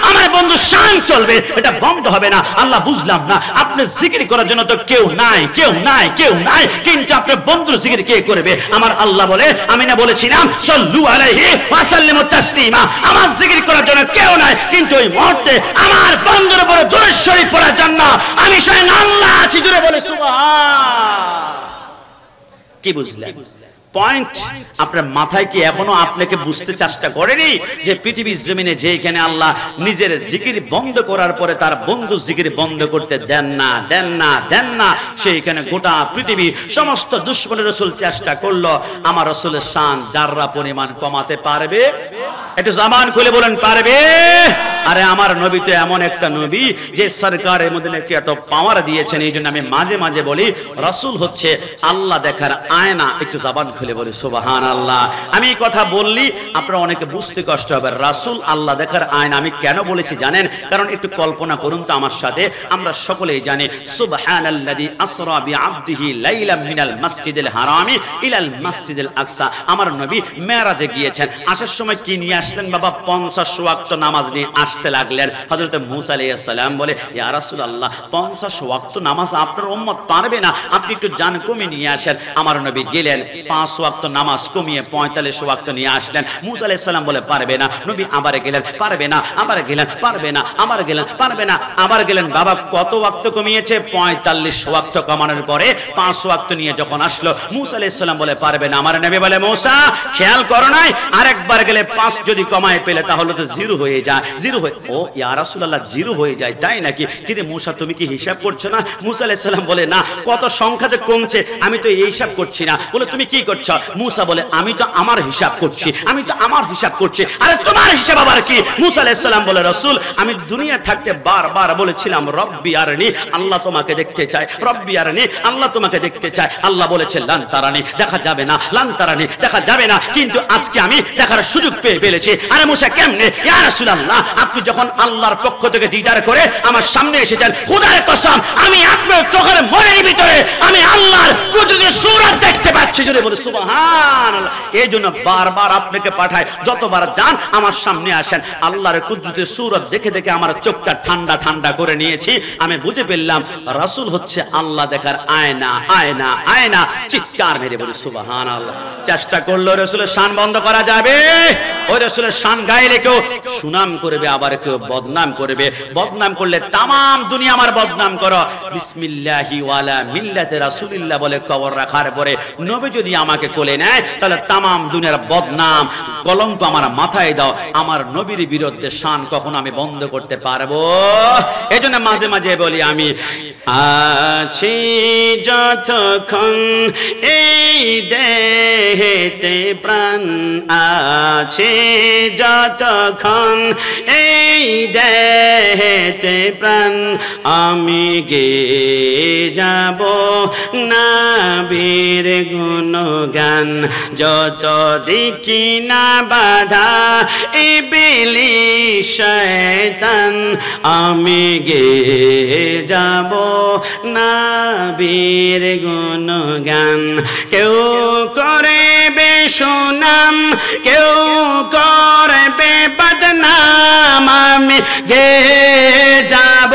Speaker 1: আমার বন্ধু শান চলবে, এটা বন্ধ হবে না। আল্লাহ বুঝলাম না, আপনি জিকির করার জন্য তো কেউ নাই, কেউ নাই, কেউ নাই, কিন্তু আপনার বন্ধুর জিকির কে করবে? আমার আল্লাহ বলে আমি না বলেছিলাম সাল্লু আলাইহি ওয়া সাল্লিমু তাসলিমা, আমার জিকির করার জন্য কেউ নাই, কিন্তু ওই মুহূর্তে আমার বন্ধুর উপরে দুরূদ শরীফ পড়ার জন্য আমি স্বয়ং আল্লাহ আছি। জুড়ে বলে সুবহান। কি বুঝলেন? পয়েন্ট আপনার মাথায় কি এখনো আপনাকে বুঝতে চেষ্টা করেনি যে পৃথিবীর জমিনে যেখানে আল্লাহ নিজের জিকির বন্ধ করার পরে তার বন্ধু জিকির বন্ধ করতে দেন না, দেন না, দেন না, সেইখানে গোটা পৃথিবী সমস্ত দুশমনের রাসূল চেষ্টা করলো, আমার রাসূলের শান যাররা পরিমাণ কমাতে পারবে? একটু জবান খুলে বলেন পারবে? আরে আমার নবী তো এমন একটা নবী যে সরকারের মদিনাকে এত পাওয়ার দিয়েছেন। এই জন্য আমি মাঝে মাঝে বলি রাসূল হচ্ছে আল্লাহ দেখার আয়না। একটু জবান খুলে বলি সুবহানাল্লাহ। আমি এই কথা বললি আপনারা অনেকে বুঝতে কষ্ট হবে, রাসূল আল্লাহ দেখার আয়না আমি কেন বলেছি জানেন? কারণ একটু কল্পনা করুন তো আমার সাথে, আমরা সকলেই জানি সুবহানাল্লাযী আসরা বিআবদিহি লাইলাম মিনাল মাসজিদিল হারামি ইলাল মাসজিদিল আকসা। আমার নবী মেরাজে গিয়েছেন, আসার সময় কি নিয়ে আসলেন বাবা? 50 ওয়াক্ত নামাজ নিয়ে আসতে লাগলেন। হযরত মূসা আলাইহিস সালাম বলে, ইয়া রাসূলুল্লাহ 50 ওয়াক্ত নামাজ আপনার উম্মত পারবে না, আপনি একটু জান কমিয়ে নিয়ে আসেন। আমার নবী গেলেন 5 ওয়াক্ত নামাজ কমিয়ে 45 ওয়াক্ত নিয়ে আসলেন। মূসা আলাইহিস সালাম বলে পারবে না। নবী আবার গেলেন, পারবে না, আবার গেলেন, পারবে না, আবার গেলেন, পারবে না, আবার গেলেন। বাবা কত ওয়াক্ত কমিয়েছে? 45 ওয়াক্ত কমানোর পরে 5 ওয়াক্ত নিয়ে যখন আসলো, মূসা আলাইহিস সালাম বলে পারবে না। আমার নবী বলে, মূসা খেয়াল করো নাই আরেকবার গেলে 5 যদি কমায় পেলে তাহলে তো 0 হয়ে যায়। 0 হয়ে, ও ইয়া রাসূলুল্লাহ 0 হয়ে যায় তাই নাকি? কিরে মূসা তুমি কি হিসাব করছো না? মূসা আলাইহিস সালাম বলে, না, কত সংখ্যা যে কমছে আমি তো এই হিসাব করছি না। বলে তুমি কি করছো? মূসা বলে, আমি তো আমার হিসাব করছি, আমি তো আমার হিসাব করছি। আরে তোমার হিসাব আবার কি? মূসা আলাইহিস সালাম বলে, রাসূল আমি দুনিয়া থাকতে বারবার বলেছিলাম রব্বি আরনি, আল্লাহ তোমাকে দেখতে চায়, রব্বি আরনি, আল্লাহ তোমাকে দেখতে চায়। আল্লাহ বলেছে লান তারানি, দেখা যাবে না, লান তারানি, দেখা যাবে না। কিন্তু আজকে আমি দেখার সুযোগ পেয়ে ফেলেছি। আরে মূসা কেমনে? ইয়া রাসূলুল্লাহ আপনি যখন আল্লাহর পক্ষ থেকে দিদার করে আমার সামনে এসেছেন, খোদার কসম আমি আপনার চোখের মনের ভিতরে আমি আল্লাহর কুদরতের সূরত দেখতে পাচ্ছি। জোরে বলে সুবহানাল্লাহ। এই জন্য বারবার আপনাকে পাঠায়, যতবার যান আমার সামনে আসেন। আল্লাহর কুদরতের সূরত দেখে দেখে আমার চোখটা ঠান্ডা ঠান্ডা করে নিয়েছি। আমি বুঝে ফেললাম রাসূল হচ্ছে আল্লাহ দেখার আয়না, আয়না, আয়না। চিৎকার মেরে বলি সুবহানাল্লাহ। চেষ্টা করলে রাসূলের শান বন্ধ করা যাবে? ওই রাসূলের শান গাইলে কেউ সুনাম করবে, আবার কেউ বদনাম করবে। বদনাম করলে তামাম দুনিয়া আমার বদনাম করো। বিসমিল্লাহি ওয়ালা মিল্লাতে রাসূলিল্লাহ বলে কবর রাখার পরে নবী যদি আমাকে কোলে নেয় তাহলে তামাম দুনিয়ার বদনাম কলঙ্ক আমার মাথায় দাও। আমার নবীর বিরুদ্ধে শান কখনো আমি বন্ধ করতে পারবো? এজন্য মাঝে মাঝে বলি আমি আছি যতক্ষণ এই দেহেতে প্রাণ আছে, যতক্ষণ এই দেহেতে প্রাণ আমি গে যাব নবীর গুণগান। যত দেখি না বাধা ইবলিস শয়তান আমি গে যাব নবীর গুণগান। কেউ করবে সুনাম, কেউ করবে বদনাম, আমি গে যাব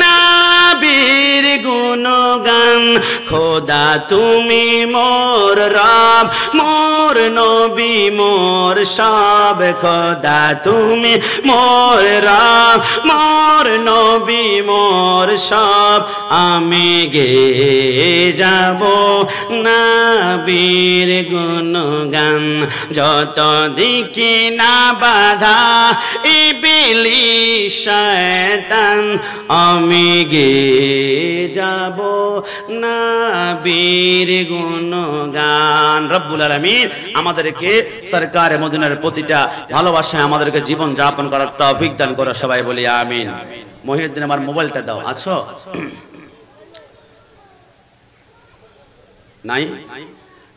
Speaker 1: নবীর গুণগান। খোদা তুমি মোর রব, মোর নবী মোর সব। খোদা তুমি মোর রব, মোর নবী মোর সব। আমি গে যাব নবীর গুণগান। যত দেখি না বাধা ইবলিস শয়তান আমি গে যাব নবীর গুণগান। রব্বুল আলামিন আমাদেরকে সরকারে মদিনার প্রতিটা ভালোবাসায় আমাদেরকে জীবন যাপন করার তৌফিক দান করে। সবাই বলি আমিন। মহিউদ্দিন আমার মোবাইলটা দাও। আছো? নাই?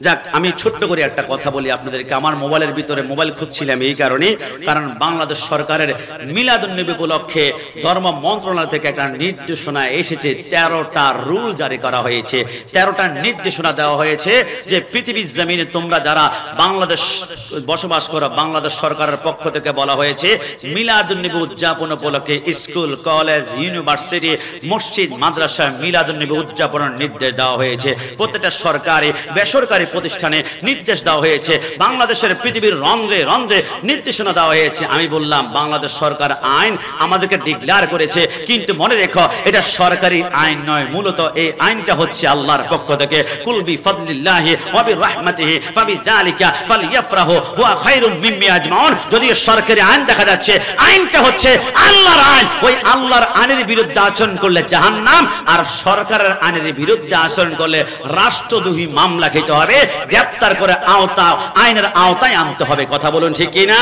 Speaker 1: যাক, আমি ছোট্ট করে একটা কথা বলি আপনাদেরকে। আমার মোবাইলের ভিতরে মোবাইল খুঁজছিলাম এই কারণে, কারণ বাংলাদেশ সরকারের মিলাদুন নবী উপলক্ষে ধর্ম মন্ত্রণালয় থেকে একটা নির্দেশনা এসেছে। 13টা রুল জারি করা হয়েছে, 13টা নির্দেশনা দেওয়া হয়েছে যে পৃথিবীর জমিনে তোমরা যারা বাংলাদেশ বসবাস করো, বাংলাদেশ সরকারের পক্ষ থেকে বলা হয়েছে মিলাদুন নবী উদযাপন উপলক্ষে স্কুল, কলেজ, ইউনিভার্সিটি, মসজিদ, মাদ্রাসায় মিলাদুন নবী উদযাপনের নির্দেশ দেওয়া হয়েছে। প্রত্যেকটা সরকারি বেসরকারি প্রতিষ্ঠানে নির্দেশ দেওয়া হয়েছে। বাংলাদেশের পৃথিবীর রন্ধ্রে রন্ধ্রে নির্দেশনা দেওয়া হয়েছে। আমি বললাম বাংলাদেশ সরকার আইন আমাদেরকে ডিক্লেয়ার করেছে, কিন্তু মনে রেখো এটা সরকারি আইন নয়। মূলত এই আইনটা হচ্ছে আল্লাহর পক্ষ থেকে। কুল বিফাদলিল্লাহি ওয়া বিরহমাতিহি ফাবিযালিকা ফালইফরাহু হুয়া খায়রুম মিম্মা ইয়াজমাউন। যদি সরকারি আইন দেখা যাচ্ছে আইনটা হচ্ছে আল্লাহর আইন, ওই আল্লাহর আইনের বিরুদ্ধে আচরণ করলে জাহান্নাম, আর সরকারের আইনের বিরুদ্ধে আচরণ করলে রাষ্ট্রদ্রোহী মামলা খেতে হবে। গ্রেফতার করে আইনের আওতায় আনতে হবে। কথা বলুন ঠিক কি না?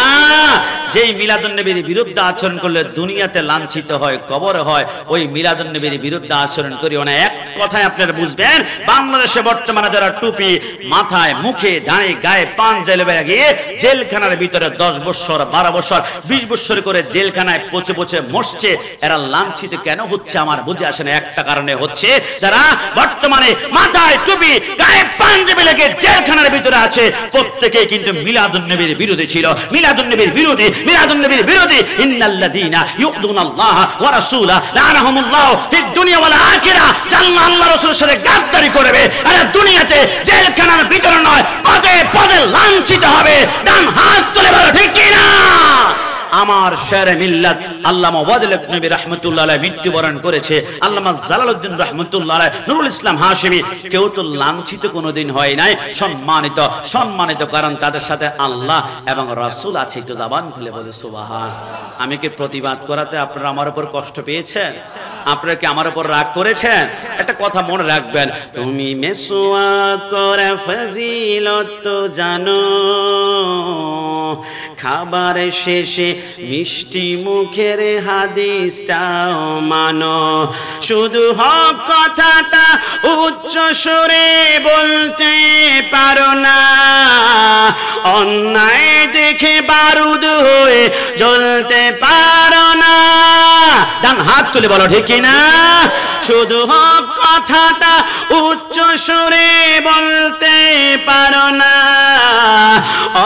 Speaker 1: যেই মিলাদুন্নবীর বিরুদ্ধে আচরণ করলে দুনিয়াতে লাঞ্ছিত হয়, কবরে হয়, ওই মিলাদুন্নবীর বিরুদ্ধে আচরণ করিও না। এক কথায় আপনারা বুঝবেন, বাংলাদেশে বর্তমানে যারা টুপি মাথায়, মুখে, ডানে, গায়ে পাঞ্জাবি লাগিয়ে জেলখানার ভিতরে 10 বছর, 12 বছর, 20 বছর করে জেলখানায় পচে পচে মরছে, এরা লাঞ্ছিত কেন হচ্ছে আমার বুঝে আসে না। একটা কারণে হচ্ছে, যারা বর্তমানে মাথায় টুপি, গায়ে পাঞ্জাবি লাগিয়ে জেলখানার ভিতরে আছে, প্রত্যেকেই কিন্তু মিলাদুন্নবীর বিরোধী ছিল। মিলাদুন্নবীর বিরোধী, মিলাদুন্নবীর বিরোধী। ইন্নাল্লাযীনা ইউযুনাল্লাহা ওয়া রাসূলা লাআনাহুমুল্লাহু ফিদ দুনিয়া ওয়াল আখিরা। জান্নাত আল্লাহ রাসূলের সাথে গাদ্দারি করবে, আর দুনিয়াতে জেলখানার ভিতরে নয়, পদে পদে লাঞ্ছিত হবে। ডান হাত তুলে বলো ঠিক কি না? আমার শেরে মিল্লাত আল্লামা ওয়াদুল নবী রাহমাতুল্লাহ আলাইহি মৃত্যুবরণ করেছে। আল্লামা জালালউদ্দিন রাহমাতুল্লাহ আলাইহি, নুরুল ইসলাম হাশিমি, কেউ তো লাঞ্ছিত কোনোদিন হয় নাই, সম্মানিত। সম্মানিত কারণ তাদের সাথে আল্লাহ এবং রাসূল আছে। একটু জবান খুলে বলে সুবহান। আমি কি প্রতিবাদ করাতে আপনারা আমার উপর কষ্ট পেয়েছেন? আপনারা কি আমার উপর রাগ করেছেন? একটা কথা মনে রাখবেন, তুমি মেসওয়াক করে ফজিলত জানো, খাবার শেষে মিষ্টি মুখের হাদিসটাও মানো, শুধু হক কথাটা উচ্চ সুরে বলতে পারো না, অন্যায় দেখে বারুদ হয়ে জ্বলতে পারো না। ডান হাত তুলে বলো ঠিক কি না? শুধু হক কথাটা উচ্চ সুরে বলতে পারো না,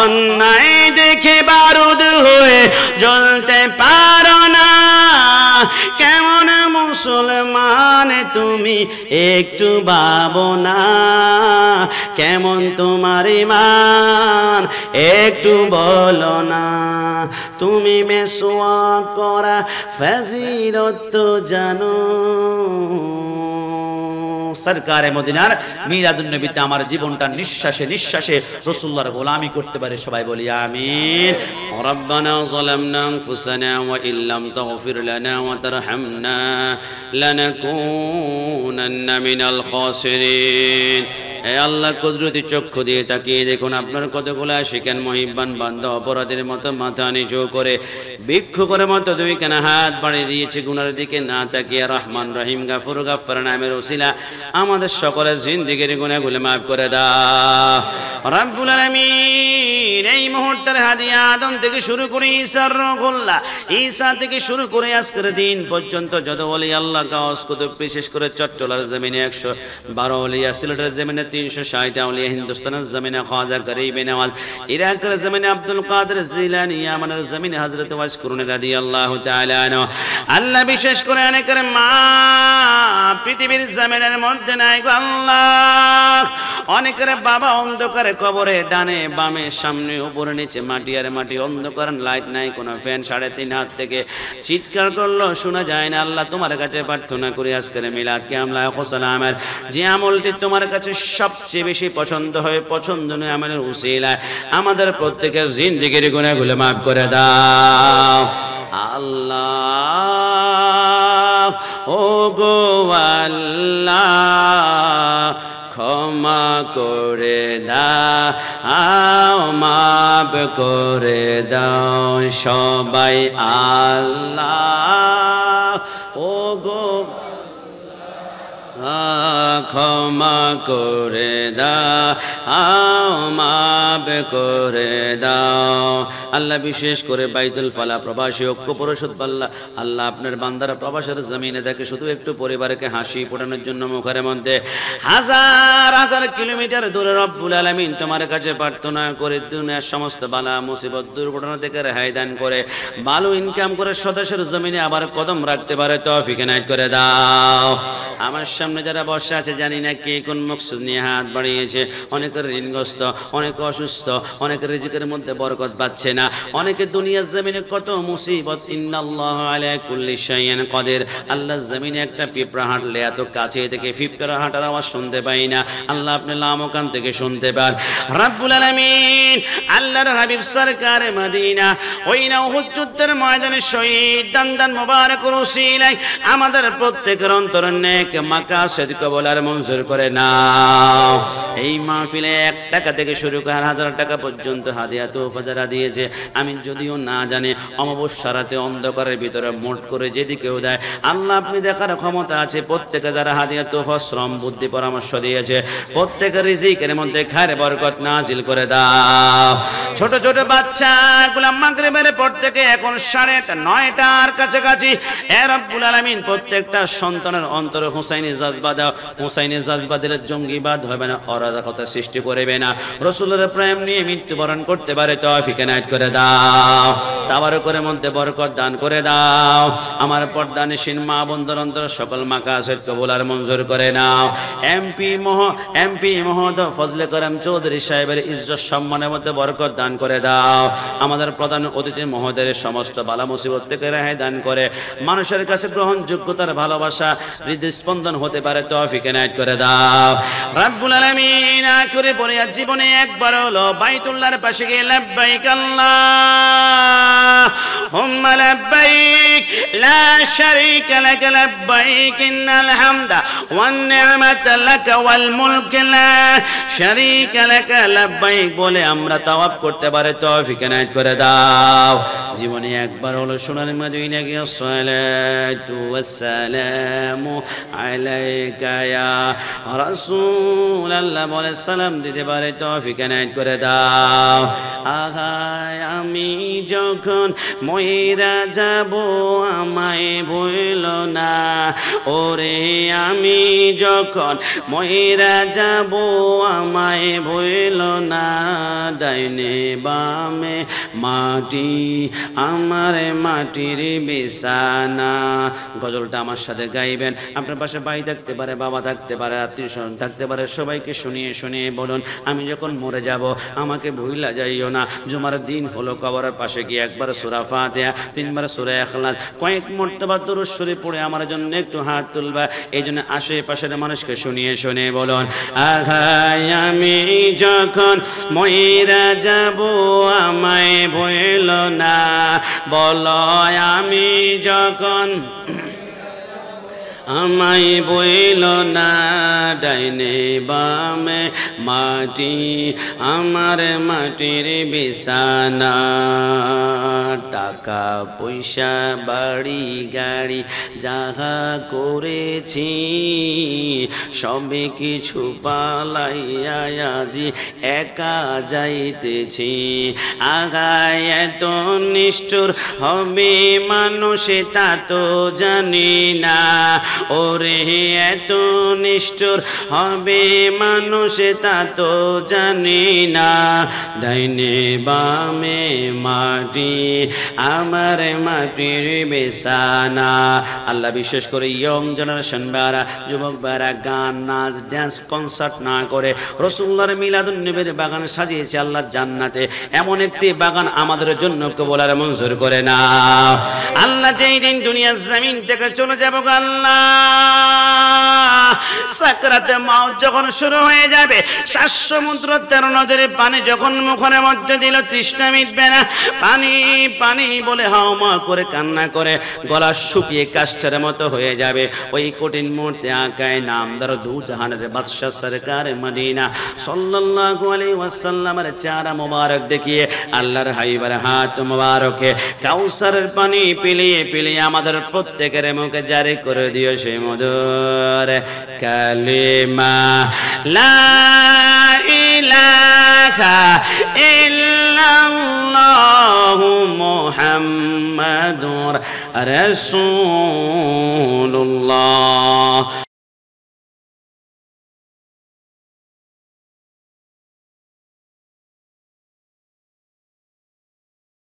Speaker 1: অন্যায় দেখে বারুদ হয়ে জ্বলতে পারো না। কেমন মুসলমান তুমি একটু ভাবো না, কেমন তোমার ঈমান একটু বলো না। তুমি মেসওয়াক করা ফজিলত জানো। সরকারে মদিনার মিলাদুন্নবীতে আমার জীবনটা নিঃশ্বাসে নিঃশ্বাসে রাসূলুল্লাহর গোলামি করতে পারে। সবাই বলি আমিন। রব্বানা যালামনা আনফুসানা ওয়া ইল্লাম তাগফির লানা ওয়া তারহামনা লানাকুনান্না মিনাল খাসিরিন। হে আল্লাহ, কুদরতি চক্ষু দিয়ে তাকিয়ে দেখুন আপনার কতগুলো আশিকান মুহিব্বান বান্দা অপরাধের মতো মাথা নিচু করে ভিক্ষুকের মতো দুইখানা হাত বাড়িয়ে দিয়েছে গুনার দিকে না তাকিয়ে। রহমান রহিম গাফুর গাফফার নামের ওসিলা আমাদের সকলের জিন্দেগির গুনাহগুলো মাফ করে দাও রব্বুল আলামিন। এই মুহূর্তের হাদিয়া আদম থেকে শুরু করে ঈসার রূহুল্লাহ, ঈসা থেকে শুরু করে আজকের দিন পর্যন্ত যত ওলি আল্লাহ গাউস কুতুব, বিশেষ করে চট্টলার জমিনে 112 ওলিয়া, সিলেটের জমিনে 360 আউলিয়া, হিন্দুস্তানের জমিনে খাজা গরিব নওয়াজ, ইরাকের জমিনে আব্দুল কাদের জিলানী, ইয়ামানের জমিনে হযরত ওয়াইস কুরনি রাদিয়াল্লাহু তাআলা আনহু। আল্লাহ বিশেষ করে অনেকের মা পৃথিবীর জমিনের মধ্যে নাই গো আল্লাহ। অনেকের বাবা অন্ধকারে কবরে, ডানে বামে সামনে উপরে নিচে মাটি আর মাটি, অন্ধকার, লাইট নাই, কোনো ফ্যান, 3.5 হাত থেকে চিৎকার করলো শোনা যায় না। আল্লাহ তোমার কাছে প্রার্থনা করি আজকের মিলাদ কিয়ামলা সালামের যে আমলটি তোমার কাছে সবচেয়ে বেশি পছন্দ হয়, পছন্দ নয় আমাদের উসিলায় আমাদের প্রত্যেকের জিন্দেগির গুনাহগুলো মাফ করে দাও আল্লাহ। ও গো আল্লাহ, ক্ষমা করে দাও, মাফ করে দাও সবাই আল্লাহ। ও গো ক্ষমা করে দাও, মাফ করে দাও আল্লাহ। বিশেষ করে বাইতুল ফালা প্রবাসী ঐক্য পরিষদ আল্লাহ আপনার বান্দারা প্রবাসের জমিনে দেখে শুধু একটু পরিবারকে হাসি ফোটানোর জন্য মুখের মধ্যে হাজার হাজার কিলোমিটার দূরে রব্বুল আলামিন তোমার কাছে প্রার্থনা করে দুনিয়ার সমস্ত বালা মুসিবত দুর্ঘটনা থেকে রেহাই দান করে ভালো ইনকাম করে স্বদেশের জমিনে আবার কদম রাখতে পারে তৌফিক এনায়েত করে দাও। আমার সামনে যারা বসে আছে জানি না কে কোন মকসুদ নিয়ে হাত বাড়িয়েছে, অনেকের ঋণগ্রস্ত, অনেকে অসুস্থ, অনেকের রিজিকের মধ্যে বরকত পাচ্ছে না, অনেকে দুনিয়ার জমিনে কত মুসিবত। ইন্নাল্লাহু আলা কুল্লি শাইইন কাদির। আল্লাহর জমিনে একটা পিঁপড়া হাঁটলে এত কাছে থেকে পিঁপড়া হাঁটার আওয়াজ শুনতে পাই না, আল্লাহ আপনি লামকান থেকে শুনতে পান রব্বুল আলামিন। আল্লাহর হাবিব সরকার মদিনা ওই না উহুদ যুদ্ধের ময়দানে শহীদ দান মোবারক রসিলাই আমাদের প্রত্যেকের অন্তরে নেক মাকাসিদ সেদ কবুল আর মঞ্জুর করে নাও। এই মাহফিলে 1 টাকা থেকে শুরু করে 1000 টাকা পর্যন্ত হাদিয়া তোফা যারা দিয়েছে, আমি যদিও না জানি অমাবস্যা রাতে অন্ধকারের ভিতরে মোট করে যেদিকেও দেয়, আল্লাহ আপনি দেখার ক্ষমতা আছে। প্রত্যেকে যারা হাদিয়া তোফা শ্রম বুদ্ধি পরামর্শ দিয়েছে, প্রত্যেকের রিজিকের মধ্যে খায়ের বরকত নাজিল করে দাও। ছোট ছোট বাচ্চাগুলা মাগরিবের পর থেকে এখন 9:30টার কাছাকাছি, এ রব্বুল আলামিন প্রত্যেকটা সন্তানের অন্তরে হুসাইনি জাজবা দাও। হুসাইনি জাজবা দিলে জঙ্গিবাদ হবে না, অরাজকতা সৃষ্টি করবে না, রাসূলের প্রেম নিয়ে মৃত্যুবরণ করতে পারে তৌফিক এনায়েত করে দাও। তাবারকের মধ্যে বরকত দান করে দাও। আমার পর্দানিশীন মা বন্ধুর অন্তর সকল মাকাসিদ কবুল আর মঞ্জুর করে নাও। এমপি মহোদয় ফজলে করিম চৌধুরী সাহেবের ইজ্জত সম্মানের মধ্যে বরকত দান করে দাও। আমাদের প্রধান অতিথি মহোদয়ের সমস্ত বালা মুসিবত থেকে রেহাই দান করে মানুষের কাছে গ্রহণযোগ্যতার ভালোবাসা হৃদস্পন্দন হতে পারে তৌফিক এনায়েত করে দাও। রব্বুল আলামিন আখিরে পরে জীবনে একবার হলো বাইতুল্লাহর পাশে গিয়ে লাব্বাইক আল্লাহুম্মা লাব্বাইক লা শারীকা লাক লাব্বাইক ইন্নাল হামদা ওয়ান নি'মাতা লাক ওয়াল মুলক লা শারীকা লাক লাব্বাইক বলে আমরা তাওয়াব করতে পারে তৌফিক এনায়েত করে দাও। জীবনে একবার হলো সোনার মদিনা গিয়ে সালাতু ওয়াসসালামু আলাইকা ইয়া রাসূলুল্লাহ বলে সালাম দিতে পারে তৌফিক এনায়েত করে দাও। আহায় আমি যখন মইরা যাব আমায় ভুলো না, ওরে আমি যখন মইরা যাব আমায় ভুলো না, ডাইনে বামে মাটি আমার মাটির বিছানা। গজলটা আমার সাথে গাইবেন। আপনার পাশে ভাই থাকতে পারে, বাবা থাকতে পারে, আত্মীয় স্বজন থাকতে পারে, সবাইকে শুনিয়ে শুনিয়ে বলুন আমি যখন মরে যাব আমাকে ভুইলা যাইও না। জুমার দিন হলো কবরের পাশে গিয়ে একবার সূরা ফাতিহা, 3 বার সূরা ইখলাস, কয়েক মর্তবা দুরূদ শরীফ পড়ে আমার জন্য একটু হাত তুলবা। এই জন্য আশেপাশের মানুষকে শুনিয়ে শুনিয়ে বলুন আঘায় আমি যখন মইরা যাব আমায় ভুইলো না, বলো আমি যখন আমায় বইলো না, ডাইনে বামে মাটি আমার মাটির বিছানা। টাকা পয়সা বাড়ি গাড়ি যাহা করেছি সবে কিছু পালাইয়া আজি একা যাইতেছি। আগায় এত নিষ্ঠুর হবে মানুষে তা তো জানি না, ওরে এত নিষ্ঠুর হবে মানুষে তা তো জানি না, ডাইনে বামে মাটি আমার মাটির বিছানা। আল্লাহ বিশেষ করে ইয়ং জেনারেশন বারা, যুবক বারা গান নাচ ড্যান্স কনসার্ট না করে রাসূলুল্লাহর মিলাদুন নবীর বাগান সাজিয়েছে আল্লাহ জান্নাতে। এমন একটি বাগান আমাদের জন্য কবুল আর মঞ্জুর করে না। আল্লাহ যেই দিন দুনিয়ার জমিন থেকে চলে যাব আল্লাহ, সাকরাতে মাউত যখন শুরু হয়ে যাবে, 7 সমুদ্র 13 নদীর পানি যখন মুখের মধ্যে দিল তৃষ্ণা মিটবে না, পানি পানি বলে হাওমা করে কান্না করে গলা শুকিয়ে কাষ্ঠের মতো হয়ে যাবে। ওই কঠিন মুহূর্তে আকায় নামদার দু জাহানের বাদশা সরকার মদিনা সাল্লাল্লাহু আলাইহি ওয়াসাল্লামের চেহারা মোবারক দেখিয়ে আল্লাহর হাবিবের হাত মোবারকে কাউসারের পানি পিলিয়ে পিলিয়ে আমাদের প্রত্যেকের মুখে জারি করে দিও সেই মধুর কালিমা লা ইলাহা ইল্লাল্লাহু মুহাম্মাদুর রাসূলুল্লাহ।